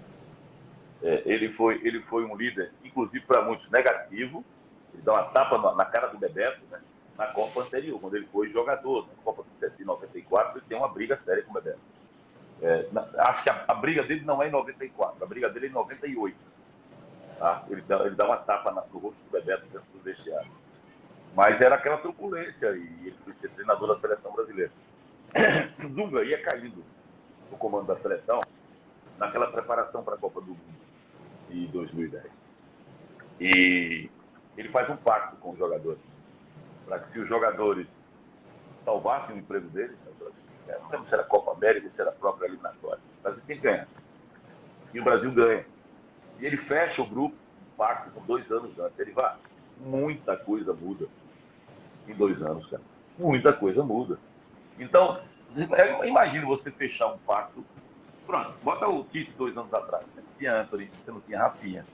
Speaker 1: Ele foi um líder, inclusive para muitos, negativo. Ele dá uma tapa na cara do Bebeto, né? Na Copa anterior, quando ele foi jogador. Na Copa de 94, ele tem uma briga séria com o Bebeto. Acho que a briga dele não é em 94, a briga dele é em 98. Tá? Ele dá uma tapa no rosto do Bebeto dentro do vestiário. Mas era aquela truculência e ele foi ser treinador da seleção brasileira. Dunga ia caindo no comando da seleção naquela preparação para a Copa do Mundo de 2010. E ele faz um pacto com os jogadores para que, se os jogadores salvassem o emprego deles, não lembro se era a Copa América ou se era a própria eliminatória, mas ele tem que ganhar. E o Brasil ganha. E ele fecha o grupo, um pacto com 2 anos antes. Ele vai, muita coisa muda em 2 anos, cara. Muita coisa muda. Então, imagine você fechar um pacto. Pronto, bota o Tite 2 anos atrás. Você não tinha Anthony, você não tinha Rafinha.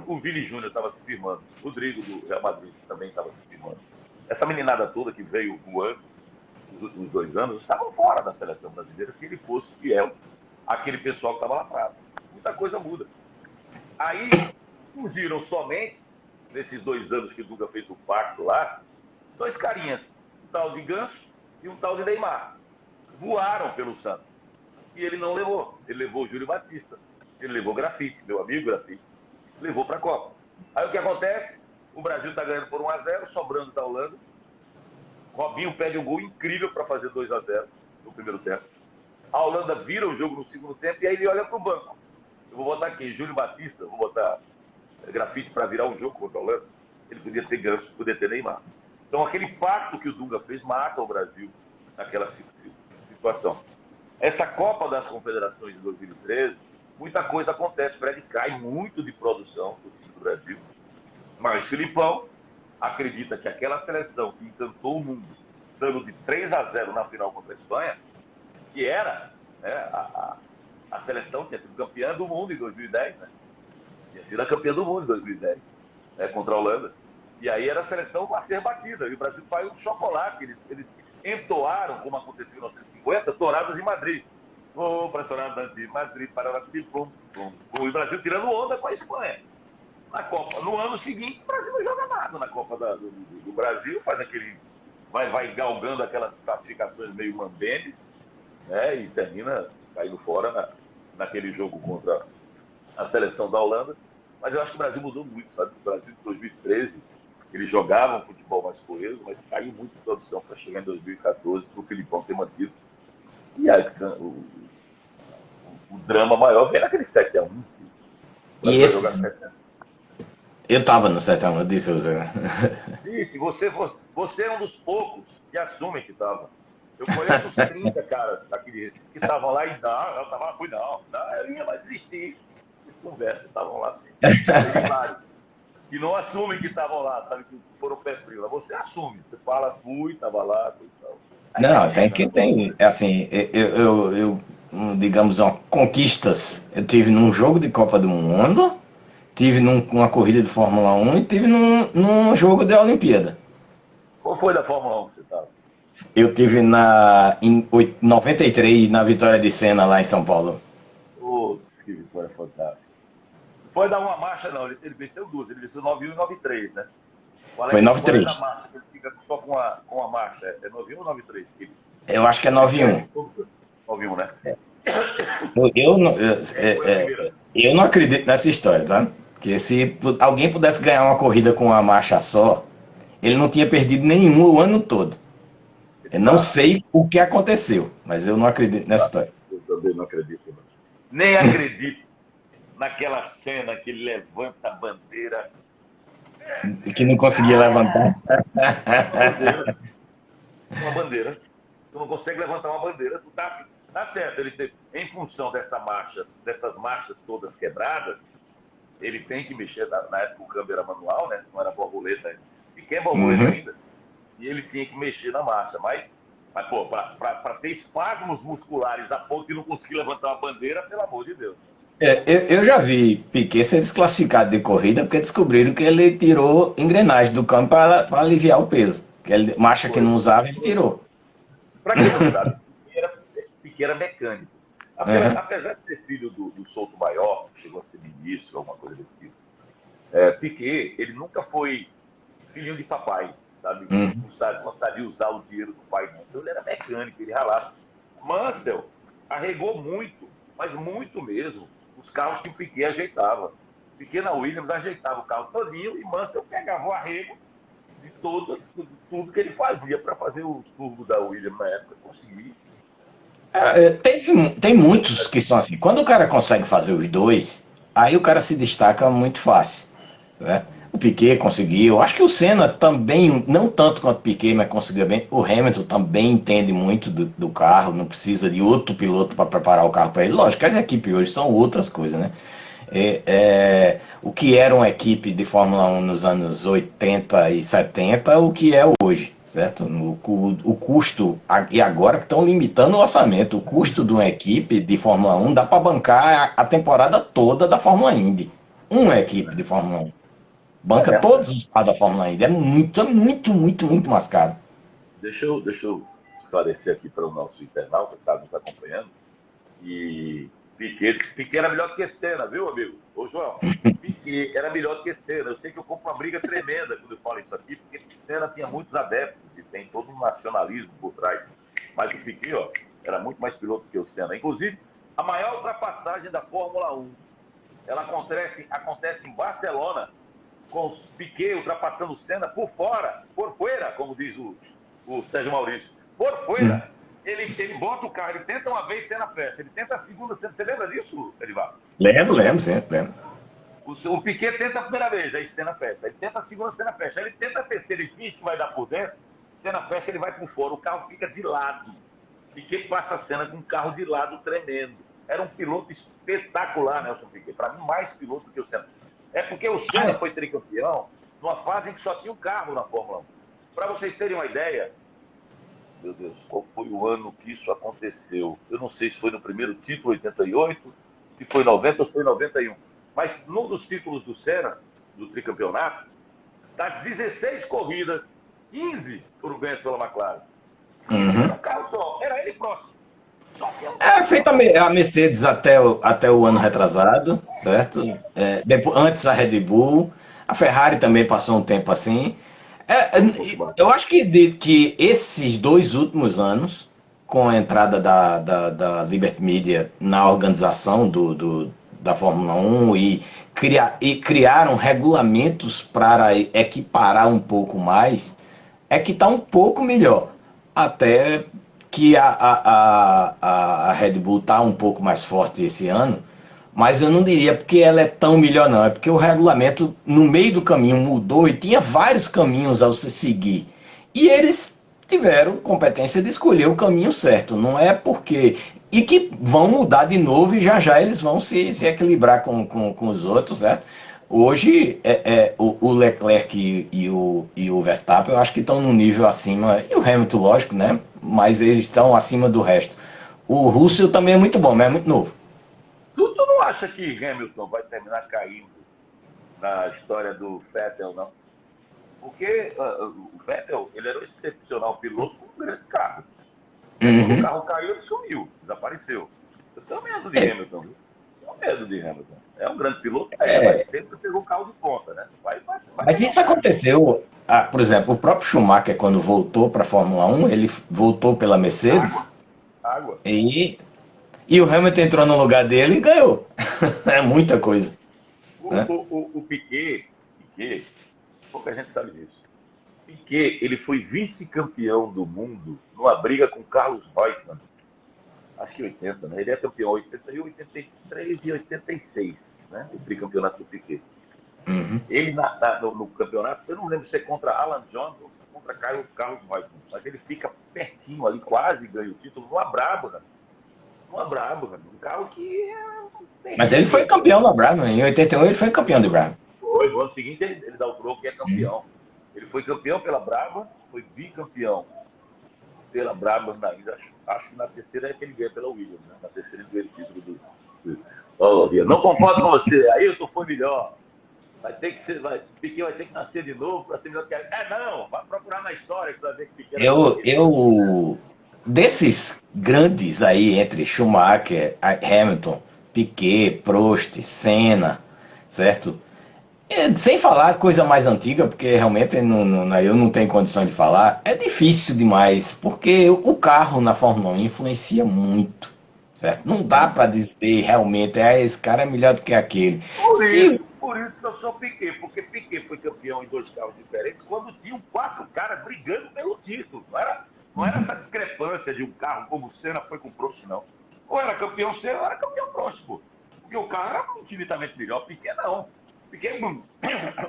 Speaker 1: O Vini Júnior estava se firmando. O Rodrigo do Real Madrid também estava se firmando. Essa meninada toda que veio voando nos últimos 2 anos estavam fora da seleção brasileira se ele fosse fiel àquele pessoal que estava lá atrás. Muita coisa muda. Aí surgiram somente, nesses 2 anos que o Dunga fez o pacto lá, 2 carinhas, um tal de Ganso e um tal de Neymar. Voaram pelo Santos. E ele não levou. Ele levou o Júlio Batista. Ele levou Grafite, meu amigo Grafite. Levou para a Copa. Aí o que acontece? O Brasil está ganhando por 1-0, sobrando da Holanda. Robinho pede um gol incrível para fazer 2-0 no primeiro tempo. A Holanda vira o jogo no segundo tempo e aí ele olha para o banco. Eu vou botar aqui, Júlio Batista, vou botar grafite para virar um jogo contra a Holanda. Ele podia ter Ganso, podia ter Neymar. Então aquele pacto que o Dunga fez mata o Brasil naquela situação. Essa Copa das Confederações de 2013, muita coisa acontece. O Fred cai muito de produção do time do Brasil. Mas o Filipão acredita que aquela seleção que encantou o mundo, dando de 3-0 na final contra a Espanha, que era a seleção que tinha sido campeã do mundo em 2010, né? Tinha sido a campeã do mundo em 2010, né? Contra a Holanda. E aí era a seleção a ser batida. E o Brasil faz um chocolate. Eles entoaram, como aconteceu em 1950, touradas em Madrid. Para touradas de Madrid, para o Brasil tirando onda com a Espanha. Na Copa, no ano seguinte, o Brasil não joga nada na Copa do Brasil, faz aquele. Vai galgando aquelas classificações meio mambembes, né? E termina caindo fora naquele jogo contra a seleção da Holanda. Mas eu acho que o Brasil mudou muito, sabe? O Brasil de 2013, eles jogavam futebol mais coeso, mas caiu muito de produção para chegar em 2014, para o Filipão ter mantido. E aí, o drama maior vem naquele 7-1. O Brasil vai jogar 7-1.
Speaker 2: Eu tava no 7-1, eu disse, Zé.
Speaker 1: Disse, você é um dos poucos que assumem que tava. Eu conheço os 30 caras aqui de Recife que estavam lá e eu tava, eu ia mais desistir. Conversa, estavam lá assim. Tem vários que não assumem que estavam lá, sabe, que foram pé frio. Você assume, você fala, fui, tava lá, e tal.
Speaker 2: Não, tem, assim, digamos, conquistas. Eu tive num jogo de Copa do Mundo, tive numa corrida de Fórmula 1 e tive num jogo de Olimpíada.
Speaker 1: Qual foi da Fórmula 1 que você estava?
Speaker 2: Eu tive em 93, na vitória de Senna lá em São Paulo.
Speaker 1: Putz, que vitória fantástica. Não foi dar uma marcha, não. Ele venceu duas. Ele venceu 9-1 e 9-3, né?
Speaker 2: Foi 9-3.
Speaker 1: Da marcha, ele fica só com a marcha. É 9-1 ou 9-3?
Speaker 2: Eu acho que é 9-1.
Speaker 1: 9-1, né?
Speaker 2: Eu não acredito nessa história, tá? Porque se alguém pudesse ganhar uma corrida com uma marcha só, ele não tinha perdido nenhum o ano todo. Eu não sei o que aconteceu, mas eu não acredito nessa história.
Speaker 1: Eu também não acredito. Não. Nem acredito naquela cena que ele levanta a bandeira.
Speaker 2: Que não conseguia levantar.
Speaker 1: Uma bandeira. Tu não consegue levantar uma bandeira. Tu tá certo. Ele tem, em função dessas marchas todas quebradas, ele tem que mexer. Na época o câmbio era manual, né? Não era borboleta, sequer borboleta ainda. E ele tinha que mexer na marcha. Mas pô, para ter espasmos musculares a ponto de não conseguir levantar uma bandeira, pelo amor de Deus.
Speaker 2: Eu já vi Piquet ser desclassificado de corrida porque descobriram que ele tirou engrenagem do campo para aliviar o peso. Que ele, marcha que não usava, ele tirou.
Speaker 1: Para quem não sabe, Piquet era mecânico. Apesar de ser filho do Souto Maior, chegou a ser ministro, alguma coisa desse tipo, Piquet, ele nunca foi filhinho de papai, sabe? Não sabia usar o dinheiro do pai. Então ele era mecânico, ele ralava. Mansell arregou muito, mas muito mesmo, os carros que o Piquet ajeitava. Piquet na Williams ajeitava o carro todinho e Mansell pegava o arrego de tudo que ele fazia para fazer o turbo da Williams na época, conseguir.
Speaker 2: Tem muitos que são assim. Quando o cara consegue fazer os dois, aí o cara se destaca muito fácil. Né? O Piquet conseguiu. Acho que o Senna também, não tanto quanto o Piquet, mas conseguiu bem. O Hamilton também entende muito do carro, não precisa de outro piloto para preparar o carro para ele. Lógico que as equipes hoje são outras coisas, né? O que era uma equipe de Fórmula 1 nos anos 80 e 70, o que é hoje, certo? O custo, e agora que estão limitando o orçamento, o custo de uma equipe de Fórmula 1 dá para bancar a temporada toda da Fórmula Indy. Uma equipe de Fórmula 1. Banca todos os carros da Fórmula Indy. É muito mais caro.
Speaker 1: Deixa eu esclarecer aqui para o nosso internauta que está nos acompanhando. E Piquet era melhor do que Senna, viu, amigo? Ô, João, Piquet era melhor do que Senna. Eu sei que eu compro uma briga tremenda quando eu falo isso aqui, porque Senna tinha muitos adeptos e tem todo um nacionalismo por trás. Mas o Piquet, era muito mais piloto que o Senna. Inclusive, a maior ultrapassagem da Fórmula 1, ela acontece em Barcelona, com o Piquet ultrapassando o Senna por fora, como diz o Sérgio Maurício. Por fora. ele bota o carro, ele tenta uma vez, Senna fecha. Ele tenta a segunda, você lembra disso, Edivar?
Speaker 2: Lembro, sempre lembro.
Speaker 1: O Piquet tenta a primeira vez, aí Senna fecha. Ele tenta a segunda, Senna fecha. Aí ele tenta a terceira e finge que vai dar por dentro, Senna fecha, ele vai por fora. O carro fica de lado. Piquet passa a Senna com um carro de lado tremendo. Era um piloto espetacular, Nelson Piquet. Para mim, mais piloto que o Senna. É porque o Senna foi tricampeão numa fase em que só tinha um carro na Fórmula 1. Para vocês terem uma ideia, meu Deus, qual foi o ano que isso aconteceu? Eu não sei se foi no primeiro título, 88, se foi 90 ou se foi 91. Mas num dos títulos do Senna, do tricampeonato, das 16 corridas, 15 foram ganhas pela McLaren. Era um carro só, era ele próximo.
Speaker 2: Feita a Mercedes até o ano retrasado, certo? Depois, antes a Red Bull, a Ferrari também passou um tempo assim. Eu acho que esses 2 últimos anos, com a entrada da Liberty Media na organização da Fórmula 1 e criaram regulamentos para equiparar um pouco mais, é que está um pouco melhor. Até que a Red Bull está um pouco mais forte esse ano, mas eu não diria porque ela é tão melhor, não. É porque o regulamento no meio do caminho mudou e tinha vários caminhos a se seguir. E eles tiveram competência de escolher o caminho certo. Não é porque... E que vão mudar de novo e já eles vão se equilibrar com os outros, certo? Hoje, o Leclerc e o Verstappen, eu acho que estão num nível acima, e o Hamilton, lógico, né? Mas eles estão acima do resto. O Russell também é muito bom, mas é muito novo.
Speaker 1: Tu não acha que Hamilton vai terminar caindo na história do Vettel, não? Porque o Vettel, ele era um excepcional piloto com um grande carro. Quando o carro caiu, ele sumiu, desapareceu. Eu tenho medo de Hamilton, viu? Medo de Hamilton. É um grande piloto, mas sempre pegou o carro de ponta, né?
Speaker 2: Mas isso aconteceu, por exemplo, o próprio Schumacher, quando voltou para a Fórmula 1, ele voltou pela Mercedes.
Speaker 1: Água.
Speaker 2: E o Hamilton entrou no lugar dele e ganhou. É muita coisa.
Speaker 1: O Piquet, pouca gente sabe disso. Piquet, ele foi vice-campeão do mundo numa briga com Carlos Reutemann. Acho que 80, né? Ele é campeão 81, 83 e 86, né? O tricampeonato do Piquet. Ele, no campeonato, eu não lembro se é contra Alan Jones ou contra Carlos Reutemann, mas ele fica pertinho ali, quase ganha o título, numa Brabham. Um carro que...
Speaker 2: Mas ele foi campeão da Brabham, em 81 ele foi campeão de Brabham.
Speaker 1: Foi, no ano seguinte ele dá o troco e é campeão. Ele foi campeão pela Brabham, foi bicampeão pela Brabham ainda. Acho que na terceira é que ele ganha pela Williams, né? Na terceira ele ganha o título do... Não concordo com você, Ayrton foi melhor. Vai ter que ser, Piquet vai ter que nascer de novo para ser melhor que não, vai procurar na história que você vai ver que Piquet...
Speaker 2: Desses grandes aí, entre Schumacher, Hamilton, Piquet, Prost, Senna, certo? Sem falar coisa mais antiga, porque realmente eu não tenho condições de falar, é difícil demais, porque o carro na Fórmula 1 influencia muito, certo? Não dá para dizer realmente, esse cara é melhor do que aquele.
Speaker 1: Por isso que eu sou Piquet, porque Piquet foi campeão em 2 carros diferentes quando tinham 4 caras brigando pelo título. Não era essa discrepância de um carro como o Senna foi com o Prost, não. Ou era campeão Senna ou era campeão Prost, pô. Porque o carro era infinitamente melhor, Piquet não. Piquet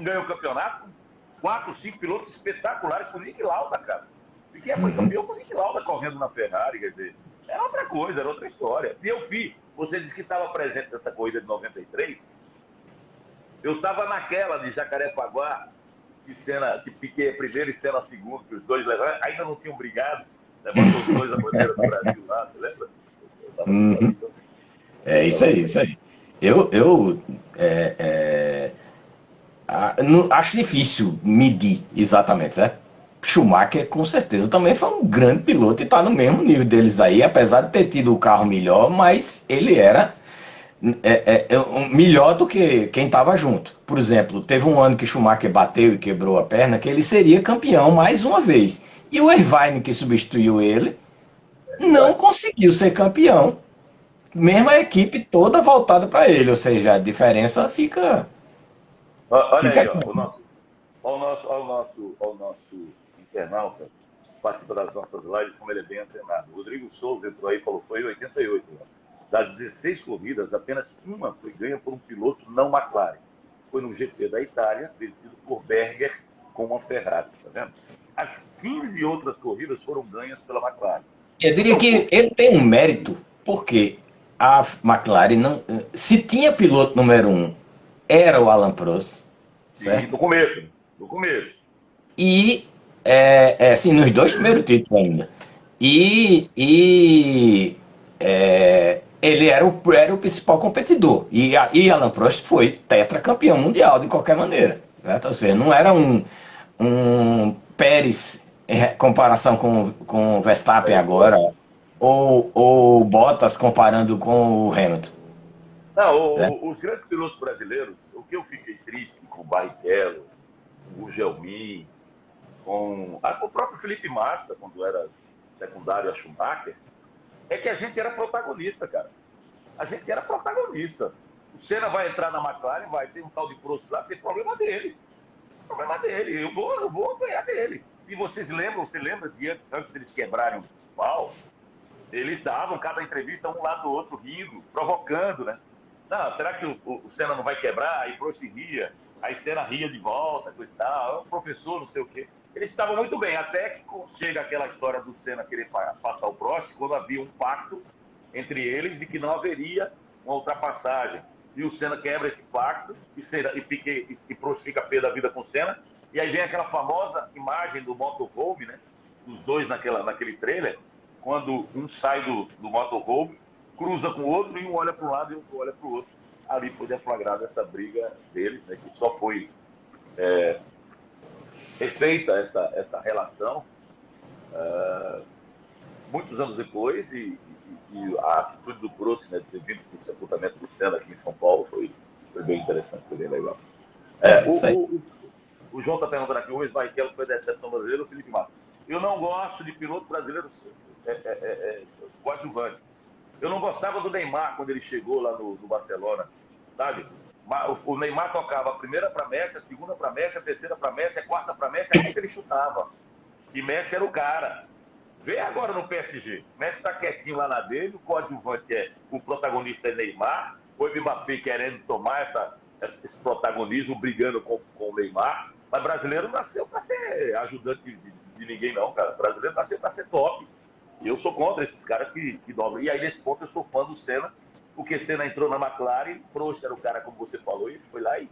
Speaker 1: ganhou o campeonato com 4, 5 pilotos espetaculares com o Niki Lauda, cara. Piquet foi campeão com o Niki Lauda correndo na Ferrari, quer dizer, era outra coisa, era outra história. E eu vi, você disse que estava presente nessa corrida de 93, eu estava naquela de Jacarepaguá, que Piquet é primeiro e Senna segundo, que os dois levaram, ainda não tinham brigado, levantou os dois a bandeira do Brasil lá, você lembra?
Speaker 2: É isso aí. Acho difícil medir exatamente, certo? Schumacher com certeza também foi um grande piloto e está no mesmo nível deles aí, apesar de ter tido o carro melhor, mas ele era melhor do que quem estava junto. Por exemplo, teve um ano que Schumacher bateu e quebrou a perna, que ele seria campeão mais uma vez. E o Irvine, que substituiu ele, não conseguiu ser campeão. Mesmo a equipe toda voltada para ele, ou seja, a diferença fica...
Speaker 1: Olha aí, ó, o nosso internauta participa das nossas lives, como ele é bem antenado. O Rodrigo Souza entrou aí e falou, foi em 88. Né? Das 16 corridas, apenas uma foi ganha por um piloto não McLaren. Foi no GP da Itália, vencido por Berger com uma Ferrari, tá vendo? As 15 outras corridas foram ganhas pela McLaren.
Speaker 2: Eu diria que ele tem um mérito, porque a McLaren não. Se tinha piloto número um, era o Alan Prost, certo?
Speaker 1: No começo, no começo.
Speaker 2: E, assim, nos dois primeiros títulos ainda. Ele era o principal competidor. E Alan Prost foi tetracampeão mundial de qualquer maneira. Certo? Ou seja, não era um Pérez em comparação com o Verstappen agora, ou Bottas comparando com o Hamilton.
Speaker 1: Não, os grandes pilotos brasileiros, o que eu fiquei triste com o Barrichello, com o Gelmin, com o próprio Felipe Massa, quando era secundário a Schumacher, é que a gente era protagonista, cara. A gente era protagonista. O Senna vai entrar na McLaren, vai ter um tal de Prost lá, tem problema dele. Problema dele. Eu vou ganhar dele. E você lembra de antes deles quebrarem o pau, eles davam cada entrevista um lado do outro, rindo, provocando, né? Não, será que o Senna não vai quebrar? Aí Prost ria, aí Senna ria de volta, coisa e tal, o professor, não sei o quê. Eles estavam muito bem, até que chega aquela história do Senna querer passar o Prost, quando havia um pacto entre eles de que não haveria uma ultrapassagem. E o Senna quebra esse pacto, e Prost fica pé da vida com o Senna, e aí vem aquela famosa imagem do motorhome, né? Os dois naquele trailer, quando um sai do motorhome, cruza com o outro, e um olha para um lado e o outro olha para o outro. Ali foi deflagrada essa briga deles, né, que só foi refeita essa relação muitos anos depois, e a atitude do Prost, né, de ter vindo com o sepultamento do Senna aqui em São Paulo, foi bem interessante, foi bem legal. O João está perguntando aqui, o Rubens Barrichello foi decepção brasileira, o Felipe Massa. Eu não gosto de piloto brasileiro coadjuvante. Eu não gostava do Neymar quando ele chegou lá no Barcelona, sabe? O Neymar tocava a primeira para Messi, a segunda para Messi, a terceira para Messi, a quarta para Messi, a quinta ele chutava. E Messi era o cara. Vê agora no PSG. Messi está quietinho lá na dele, o coadjuvante o protagonista é Neymar, o Mbappé querendo tomar esse protagonismo, brigando com o Neymar. Mas brasileiro não nasceu para ser ajudante de ninguém, não, cara. O brasileiro nasceu para ser top. E eu sou contra esses caras que dobram. E aí, nesse ponto, eu sou fã do Senna, porque Senna entrou na McLaren, Prost era o cara, como você falou, e ele foi lá e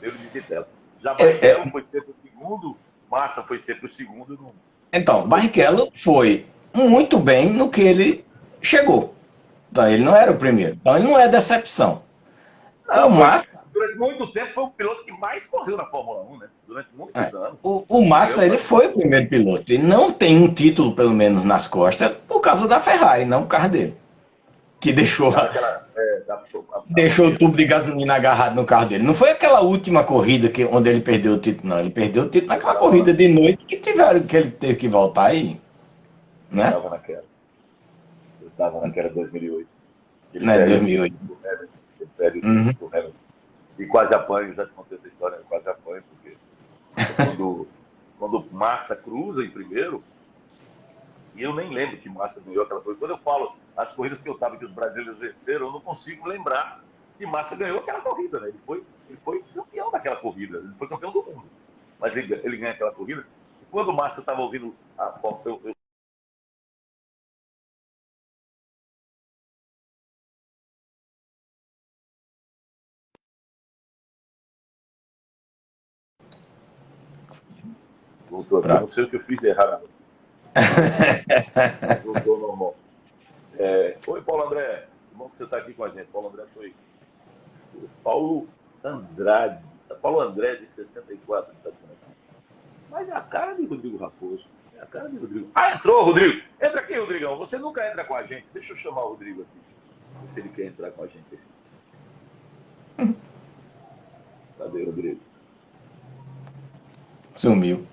Speaker 1: deu de tela. Já Barrichello foi sempre o segundo, Massa foi sempre o segundo.
Speaker 2: Então, Barrichello foi muito bem no que ele chegou. Então, ele não era o primeiro. Então, ele não é decepção.
Speaker 1: Não, o Massa... Durante muito tempo foi o piloto que mais correu na Fórmula 1, né? Durante muitos anos.
Speaker 2: O Massa, ele foi o primeiro piloto. E não tem um título, pelo menos, nas costas, por causa da Ferrari, não o carro dele. Que deixou o tubo de gasolina agarrado no carro dele. Não foi aquela última corrida onde ele perdeu o título, não. Ele perdeu o título naquela corrida de noite que ele teve que voltar e... Né?
Speaker 1: Eu estava naquela 2008.
Speaker 2: Não é 2008.
Speaker 1: Ele perde o título pro Hamilton. E quase apanho, já te contei essa história, quase apanho, porque quando o Massa cruza em primeiro, e eu nem lembro que Massa ganhou aquela coisa. Quando eu falo as corridas que eu estava que os brasileiros venceram, eu não consigo lembrar que Massa ganhou aquela corrida, né? Ele foi campeão daquela corrida, ele foi campeão do mundo. Mas ele ganha aquela corrida. E quando o Massa estava ouvindo a foto, voltou aqui, não sei o que eu fiz de errado. Voltou normal. Oi, Paulo André. Bom que você está aqui com a gente. Paulo André foi o Paulo Andrade. Paulo André, de 64, está aqui. Mas é a cara de Rodrigo Raposo. É a cara de Rodrigo. Ah, entrou, Rodrigo. Entra aqui, Rodrigão. Você nunca entra com a gente. Deixa eu chamar o Rodrigo aqui. Se ele quer entrar com a gente aqui. Cadê, Rodrigo?
Speaker 2: Sumiu.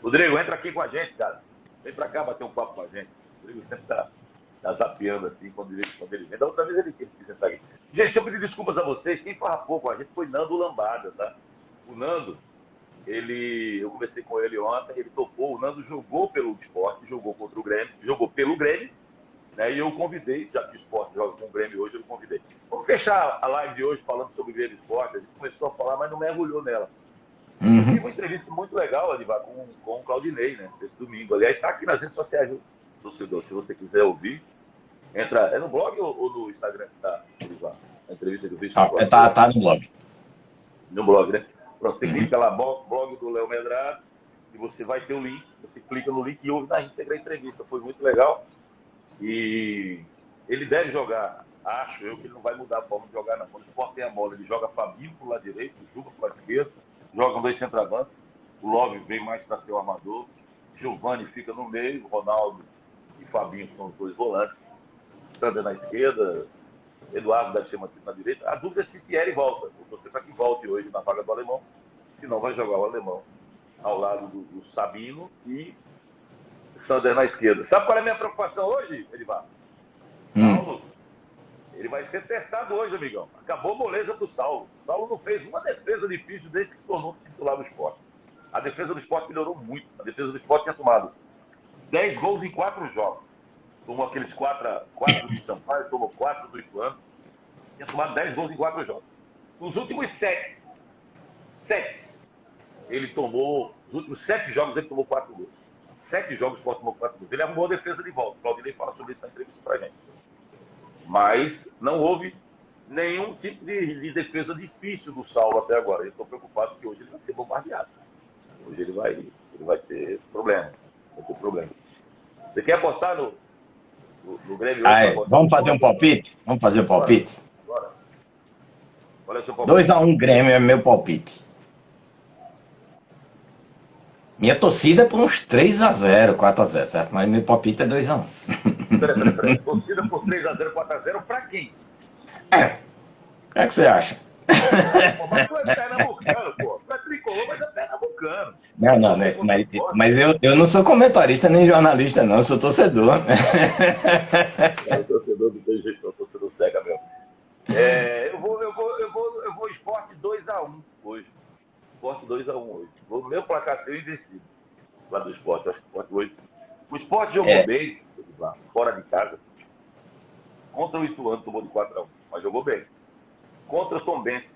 Speaker 1: Rodrigo, entra aqui com a gente, cara. Vem pra cá bater um papo com a gente. O Rodrigo sempre tá zapeando assim quando ele vem. Da outra vez ele quis sentar aqui. Gente, eu pedi desculpas a vocês. Quem farrapou com a gente foi Nando Lambada, tá? O Nando, eu conversei com ele ontem, ele topou, o Nando jogou pelo Sport, jogou contra o Grêmio, jogou pelo Grêmio, né? E eu convidei, já que o Sport joga com o Grêmio hoje, eu convidei. Vamos fechar a live de hoje falando sobre o Grêmio Sport. A gente começou a falar, mas não mergulhou nela. Eu tive uma entrevista muito legal, Adivar, com o Claudinei, né? Esse domingo. Aliás, está aqui nas redes sociais do torcedor. Se você quiser ouvir, entra. É no blog ou no Instagram que está, Adivar? A entrevista que eu fiz com o Claudinei.
Speaker 2: Tá no blog.
Speaker 1: No blog, né? Pronto, você clica lá, blog do Léo Medrado, e você vai ter o link. Você clica no link e ouve na íntegra a entrevista. Foi muito legal. E ele deve jogar, acho eu que ele não vai mudar a forma de jogar, não. Quando o Sport tem a bola, ele joga Fabinho pro lado direito, o Juba pro lado esquerdo, jogam 2 centroavantes, o Love vem mais para ser o armador, Giovani fica no meio, Ronaldo e Fabinho são os 2 volantes, Sander na esquerda, Eduardo deve ser mantido na direita. A dúvida é se Thierry volta. Você para que volte hoje na vaga do alemão, senão vai jogar o alemão ao lado do Sabino e Sander na esquerda. Sabe qual é a minha preocupação hoje, Edivar? Saulo. Ele vai ser testado hoje, amigão. Acabou a moleza do Saulo. O Saulo não fez uma defesa difícil desde que se tornou titular do Sport. A defesa do Sport melhorou muito. A defesa do Sport tinha tomado 10 gols em 4 jogos. Tomou aqueles 4 do Sampaio, tomou 4 do Ituano. Tinha tomado 10 gols em 4 jogos. Nos últimos 7, ele tomou... Nos últimos 7 jogos ele tomou 4 gols. 7 jogos o Sport tomou 4 gols. Ele arrumou a defesa de volta. O Claudinei fala sobre isso na entrevista pra gente. Mas não houve nenhum tipo de defesa difícil do Saulo até agora. Eu estou preocupado porque hoje ele vai ser bombardeado. Hoje ele vai ter problema. Vai ter problema. Você quer apostar no Grêmio hoje?
Speaker 2: Vamos fazer um palpite? Vamos fazer o palpite?
Speaker 1: Bora. Qual é o seu palpite?
Speaker 2: 2-1 Grêmio é meu palpite. Minha torcida é por uns 3-0, 4-0, certo? Mas meu palpite é 2-1.
Speaker 1: Peraí. Torcida por 3-0, 4-0 pra quem?
Speaker 2: O que é que você acha?
Speaker 1: Pô, mas tu é pernambucano, pô. Tu é tricolor, mas é pernambucano.
Speaker 2: Não, mas eu não sou comentarista nem jornalista, não. Eu sou torcedor.
Speaker 1: É, o torcedor do teu jeito, o torcedor cega mesmo. Eu vou Sport 2-1 hoje. Sport 2-1 hoje. O meu placar seu invencido. Lá do Sport. Acho que o Sport hoje. O Sport jogou bem, fora de casa. Contra o Ituano, tomou de 4-1, mas jogou bem. Contra o Tombense,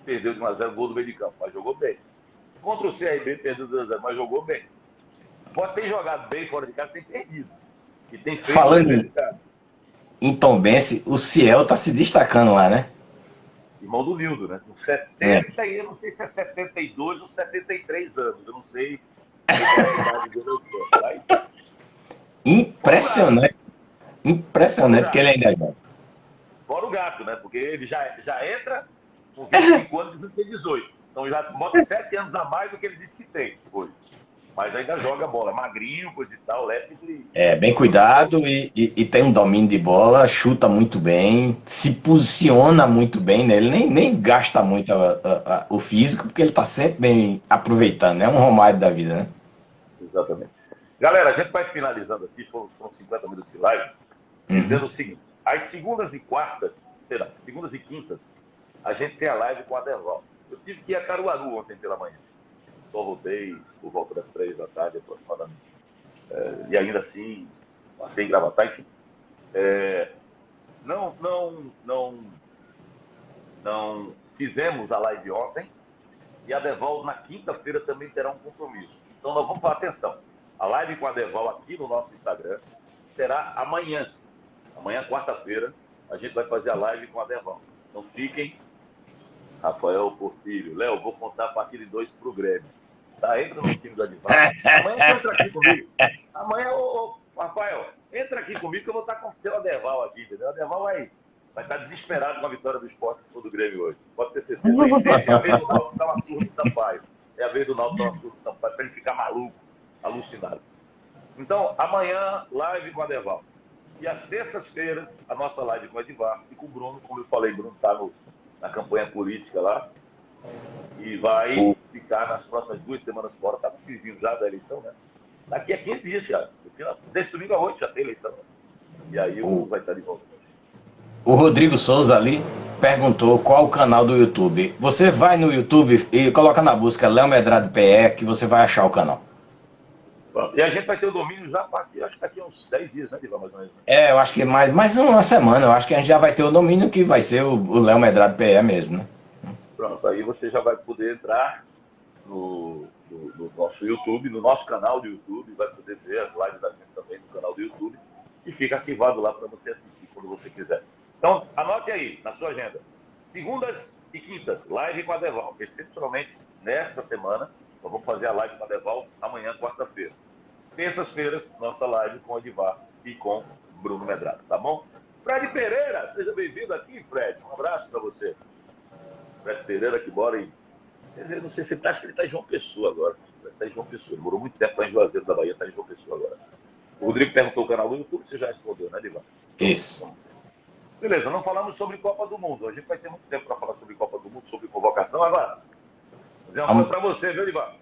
Speaker 1: perdeu de 1-0, gol do meio de campo, mas jogou bem. Contra o CRB, perdeu de 2-0, mas jogou bem. O Sport tem jogado bem fora de casa, tem perdido. E tem feito
Speaker 2: Falando em Tombense, o Ciel tá se destacando lá, né?
Speaker 1: Irmão do Nildo, né? Com 70, eu não sei se é 72 ou 73 anos. Eu não sei.
Speaker 2: Impressionante que ele ainda joga.
Speaker 1: Fora o gato, né? Porque ele já entra com 25 anos e tem 18. Então já bota 7 anos a mais do que ele disse que tem hoje. Mas ainda joga bola. Magrinho, coisa e tal, lépido e...
Speaker 2: Bem cuidado e tem um domínio de bola, chuta muito bem, se posiciona muito bem, né? Ele nem gasta muito o físico, porque ele tá sempre bem aproveitando, né? Um Romário da vida, né?
Speaker 1: Exatamente. Galera, a gente vai finalizando aqui, foram 50 minutos de live, dizendo o seguinte: às segundas e quintas, a gente tem a live com a Derval. Eu tive que ir a Caruaru ontem pela manhã. Só voltei por volta das 3 da tarde aproximadamente. E ainda assim, passei em Gravatá, enfim. Não fizemos a live ontem e a Derval na quinta-feira também terá um compromisso. Então nós vamos para atenção. A live com a Derval aqui no nosso Instagram será amanhã. Amanhã, quarta-feira, a gente vai fazer a live com a Derval. Então fiquem. Rafael Portilho. Léo, vou contar a partir de 2 pro Grêmio. Tá? Entra no time do Adivar. Amanhã entra aqui comigo. Amanhã, Rafael, entra aqui comigo que eu vou estar com a Derval aqui, entendeu? A Derval vai estar desesperado com a vitória do Sport se for do Grêmio hoje. Pode ter certeza. É a vez do Naldo dar uma surra do Sampaio. É a vez do Naldo dar uma surra do Sampaio para ele ficar maluco, alucinado. Então, amanhã, live com a Derval. E às terças-feiras, a nossa live com o Edivar e com o Bruno. Como eu falei, Bruno está na campanha política lá. E vai ficar nas próximas 2 semanas fora. Está no finzinho já da eleição, né? Daqui a 15 dias já. Desse domingo a 8 já tem eleição. Né? E aí o vai estar de volta.
Speaker 2: O Rodrigo Souza ali perguntou qual o canal do YouTube. Você vai no YouTube e coloca na busca Léo Medrado PE que você vai achar o canal.
Speaker 1: E a gente vai ter o domínio já a partir, acho que daqui a uns 10 dias, né, Diva, mais ou menos.
Speaker 2: Eu acho que mais uma semana, eu acho que a gente já vai ter o domínio que vai ser o Léo Medrado PE mesmo, né?
Speaker 1: Pronto, aí você já vai poder entrar no nosso YouTube, no nosso canal do YouTube, vai poder ver as lives da gente também no canal do YouTube e fica arquivado lá para você assistir quando você quiser. Então, anote aí na sua agenda. Segundas e quintas, live com a Deval. Excepcionalmente, nesta semana, nós vamos fazer a live com a Deval amanhã, quarta-feira. Terças-feiras, nossa live com o Edivar e com o Bruno Medrado, tá bom? Fred Pereira, seja bem-vindo aqui, Fred. Um abraço para você. Fred Pereira, que mora em... Eu não sei se ele acha que ele está em João Pessoa agora. Ele está em João Pessoa. Ele morou muito tempo lá em Juazeiro da Bahia, está em João Pessoa agora. O Rodrigo perguntou o canal do YouTube, você já respondeu, né, Edivar?
Speaker 2: Isso.
Speaker 1: Beleza, não falamos sobre Copa do Mundo. A gente vai ter muito tempo para falar sobre Copa do Mundo, sobre convocação. Agora, vou dizer uma coisa para você, viu, Edivar?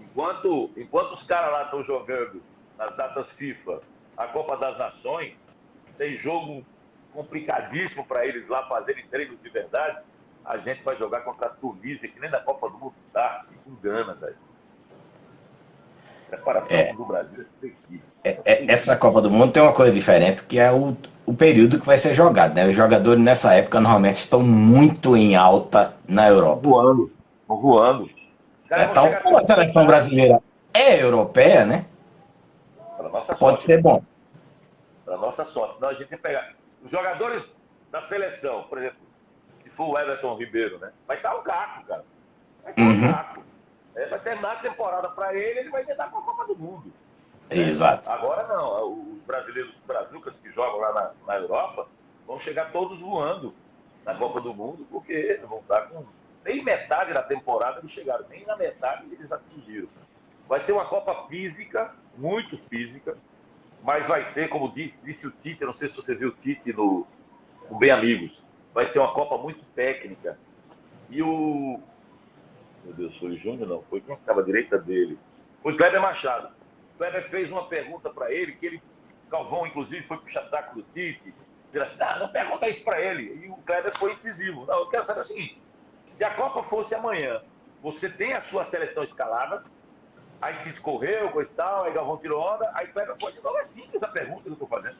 Speaker 1: Enquanto os caras lá estão jogando nas datas FIFA a Copa das Nações, tem jogo complicadíssimo para eles lá fazerem treinos de verdade, a gente vai jogar contra a Tunísia, que nem na Copa do Mundo tá, que engana, velho. Preparação do Brasil
Speaker 2: essa Copa do Mundo tem uma coisa diferente, que é o período que vai ser jogado, né? Os jogadores nessa época normalmente estão muito em alta na Europa.
Speaker 1: Estão voando.
Speaker 2: Então, como a seleção brasileira é europeia, né? Pode ser bom.
Speaker 1: Para nossa sorte. Senão a gente vai pegar os jogadores da seleção, por exemplo, se for o Everton Ribeiro, né? Vai estar um caco, cara. Vai estar um caco. Vai terminar a temporada para ele vai tentar com a Copa do Mundo.
Speaker 2: Exato.
Speaker 1: Agora não. Os brasileiros, os brazucas que jogam lá na Europa, vão chegar todos voando na Copa do Mundo, porque vão estar com... Nem metade da temporada eles chegaram, nem na metade eles atingiram. Vai ser uma Copa física, muito física, mas vai ser, como disse o Tite, eu não sei se você viu o Tite no Bem Amigos, vai ser uma Copa muito técnica. E o... Meu Deus, foi o Júnior? Não, foi quem estava à direita dele? Foi o Kleber Machado. O Kleber fez uma pergunta para ele, que ele, Galvão, inclusive, foi puxar saco do Tite, dizer assim, não pergunta isso para ele. E o Kleber foi incisivo. Não, eu quero saber o seguinte, se a Copa fosse amanhã, você tem a sua seleção escalada, aí Tite correu, coisa e tal, aí Galvão tirou onda, aí Kleber foi de novo. É simples a pergunta que eu estou fazendo.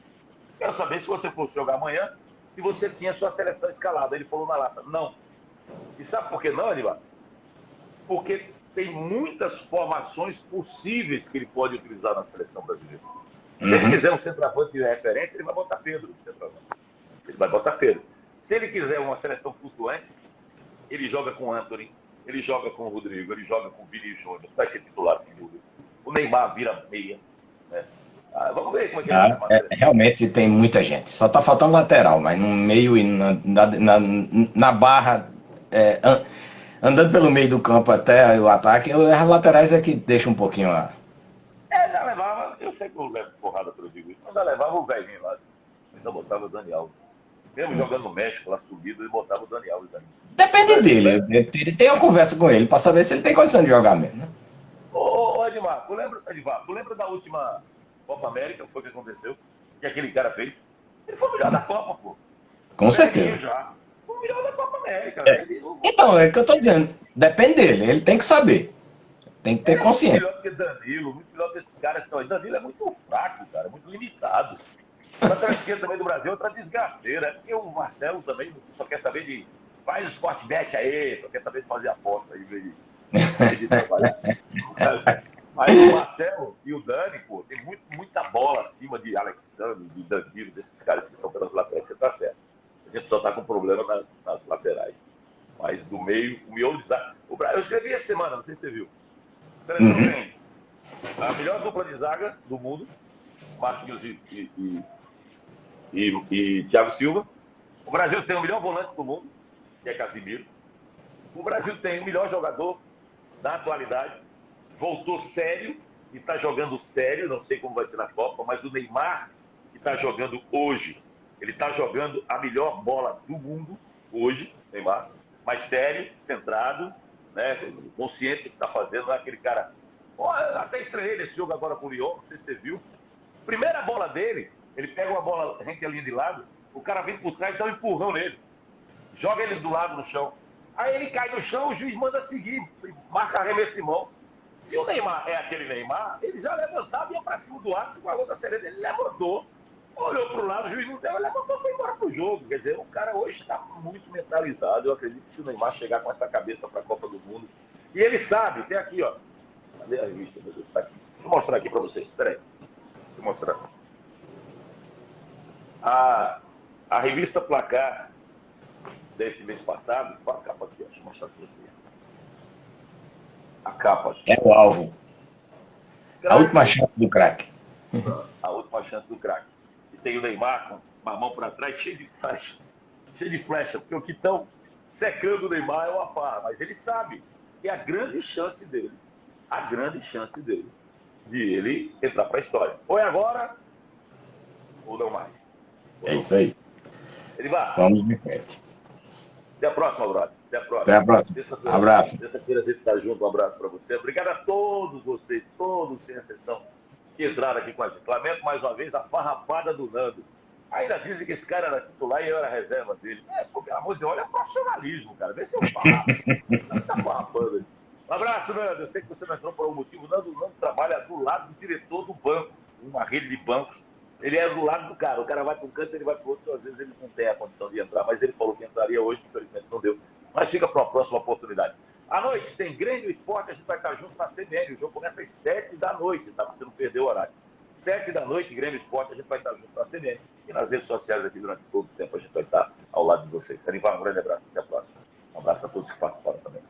Speaker 1: Quero saber se você fosse jogar amanhã, se você tinha a sua seleção escalada. Ele falou na lata, não. E sabe por que não, Aníbal? Porque tem muitas formações possíveis que ele pode utilizar na seleção brasileira. Se ele quiser um centroavante de referência, ele vai botar Pedro de centroavante. Ele vai botar Pedro. Se ele quiser uma seleção flutuante, ele joga com o Antony, ele joga com o Rodrigo, ele joga com o Vini Júnior, vai ser titular sem dúvida. O Neymar vira meia. Né? Vamos ver como é que ele vai fazer.
Speaker 2: Realmente tem muita gente. Só está faltando lateral, mas no meio e na barra, andando pelo meio do campo até o ataque, as laterais é que deixa um pouquinho lá.
Speaker 1: Já levava, eu sei que eu levo porrada pelo Digo, mas já levava o velhinho lá. Ainda botava o Dani Alves. Mesmo jogando no México, lá subido, ele botava o Dani Alves ali.
Speaker 2: Depende dele. Ele tem uma conversa com ele para saber se ele tem condição de jogar mesmo. Né?
Speaker 1: Ô Edmar, tu lembra da última Copa América? Foi o que aconteceu? Que aquele cara fez? Ele foi o melhor da Copa, pô.
Speaker 2: Com certeza.
Speaker 1: Já. Foi o melhor da Copa América.
Speaker 2: Então, é o que eu tô dizendo. Depende dele. Ele tem que saber. Tem que ter consciência.
Speaker 1: Muito melhor que Danilo, muito melhor que esses caras que estão aí. Danilo é muito fraco, cara. Muito limitado. A lateral esquerda também do Brasil é outra desgraceira. É porque o Marcelo também só quer saber de... Faz o Sportbet aí, só quer saber de fazer aposta aí, de trabalhar. Mas o Marcelo e o Dani, pô, tem muita bola acima de Alexandre, de Danilo, desses caras que estão pelas laterais, você tá certo. A gente só tá com problema nas laterais. Mas do meio, o miolo de zaga... Eu escrevi essa semana, não sei se você viu. O Brasil tem a melhor dupla de zaga do mundo, Marquinhos e Thiago Silva. O Brasil tem o melhor volante do mundo, que é Casimiro. O Brasil tem o melhor jogador da atualidade, voltou sério e está jogando sério, não sei como vai ser na Copa, mas o Neymar, que está jogando hoje, ele está jogando a melhor bola do mundo hoje, Neymar, mas sério, centrado, né, consciente do que está fazendo, não é aquele cara... Até estranhei nesse jogo agora com o Lyon, não sei se você viu. Primeira bola dele, ele pega uma bola rente a linha de lado, O cara vem por trás e dá um empurrão nele. Joga ele do lado no chão. Aí ele cai no chão, o juiz manda seguir, marca arremesso em mão. Se o Neymar é aquele Neymar, ele já levantava e ia pra cima do árbitro com a outra serena. Ele levantou, olhou pro lado, o juiz não deu, ele levantou e foi embora pro jogo. Quer dizer, o cara hoje está muito mentalizado. Eu acredito que se o Neymar chegar com essa cabeça pra Copa do Mundo, e ele sabe, tem aqui, ó. Cadê a revista? Meu Deus, tá aqui. Deixa eu mostrar aqui pra vocês, peraí. Deixa eu mostrar. A revista Placar desse mês passado, qual a capa aqui? Deixa eu mostrar pra vocês. A capa aqui.
Speaker 2: É o alvo. A última chance do craque.
Speaker 1: A última chance do craque. E tem o Neymar com a mão para trás, cheio de flecha. Cheio de flecha, porque o que estão secando o Neymar é uma farra. Mas ele sabe que é a grande chance dele de ele entrar para a história. Ou é agora, ou não mais. Ou
Speaker 2: É
Speaker 1: não.
Speaker 2: isso aí.
Speaker 1: Ele vai.
Speaker 2: Vamos em frente.
Speaker 1: Até a próxima, brother. Até a próxima.
Speaker 2: Até a próxima. Abraço.
Speaker 1: Terça-feira a gente está junto. Um abraço para você. Obrigado a todos vocês, todos sem exceção, que entraram aqui com a gente. Lamento mais uma vez a farrapada do Nando. Ainda dizem que esse cara era titular e eu era reserva dele. Pô, pelo amor de Deus, olha profissionalismo, cara. Vê se eu falo. Não tá farrapando aí. Um abraço, Nando. Eu sei que você não entrou por um motivo. O Nando trabalha do lado do diretor do banco, uma rede de bancos. Ele é do lado do cara. O cara vai para um canto, ele vai para o outro. Às vezes ele não tem a condição de entrar, mas ele falou que entraria hoje, infelizmente não deu. Mas fica para uma próxima oportunidade. À noite tem Grêmio Esporte, a gente vai estar junto na CBN. O jogo começa às 7 da noite, tá? Você não perdeu o horário. 7 da noite, Grêmio Esporte, a gente vai estar junto na CBN. E nas redes sociais aqui durante todo o tempo a gente vai estar ao lado de vocês. Um grande abraço, até a próxima. Um abraço a todos que participaram também.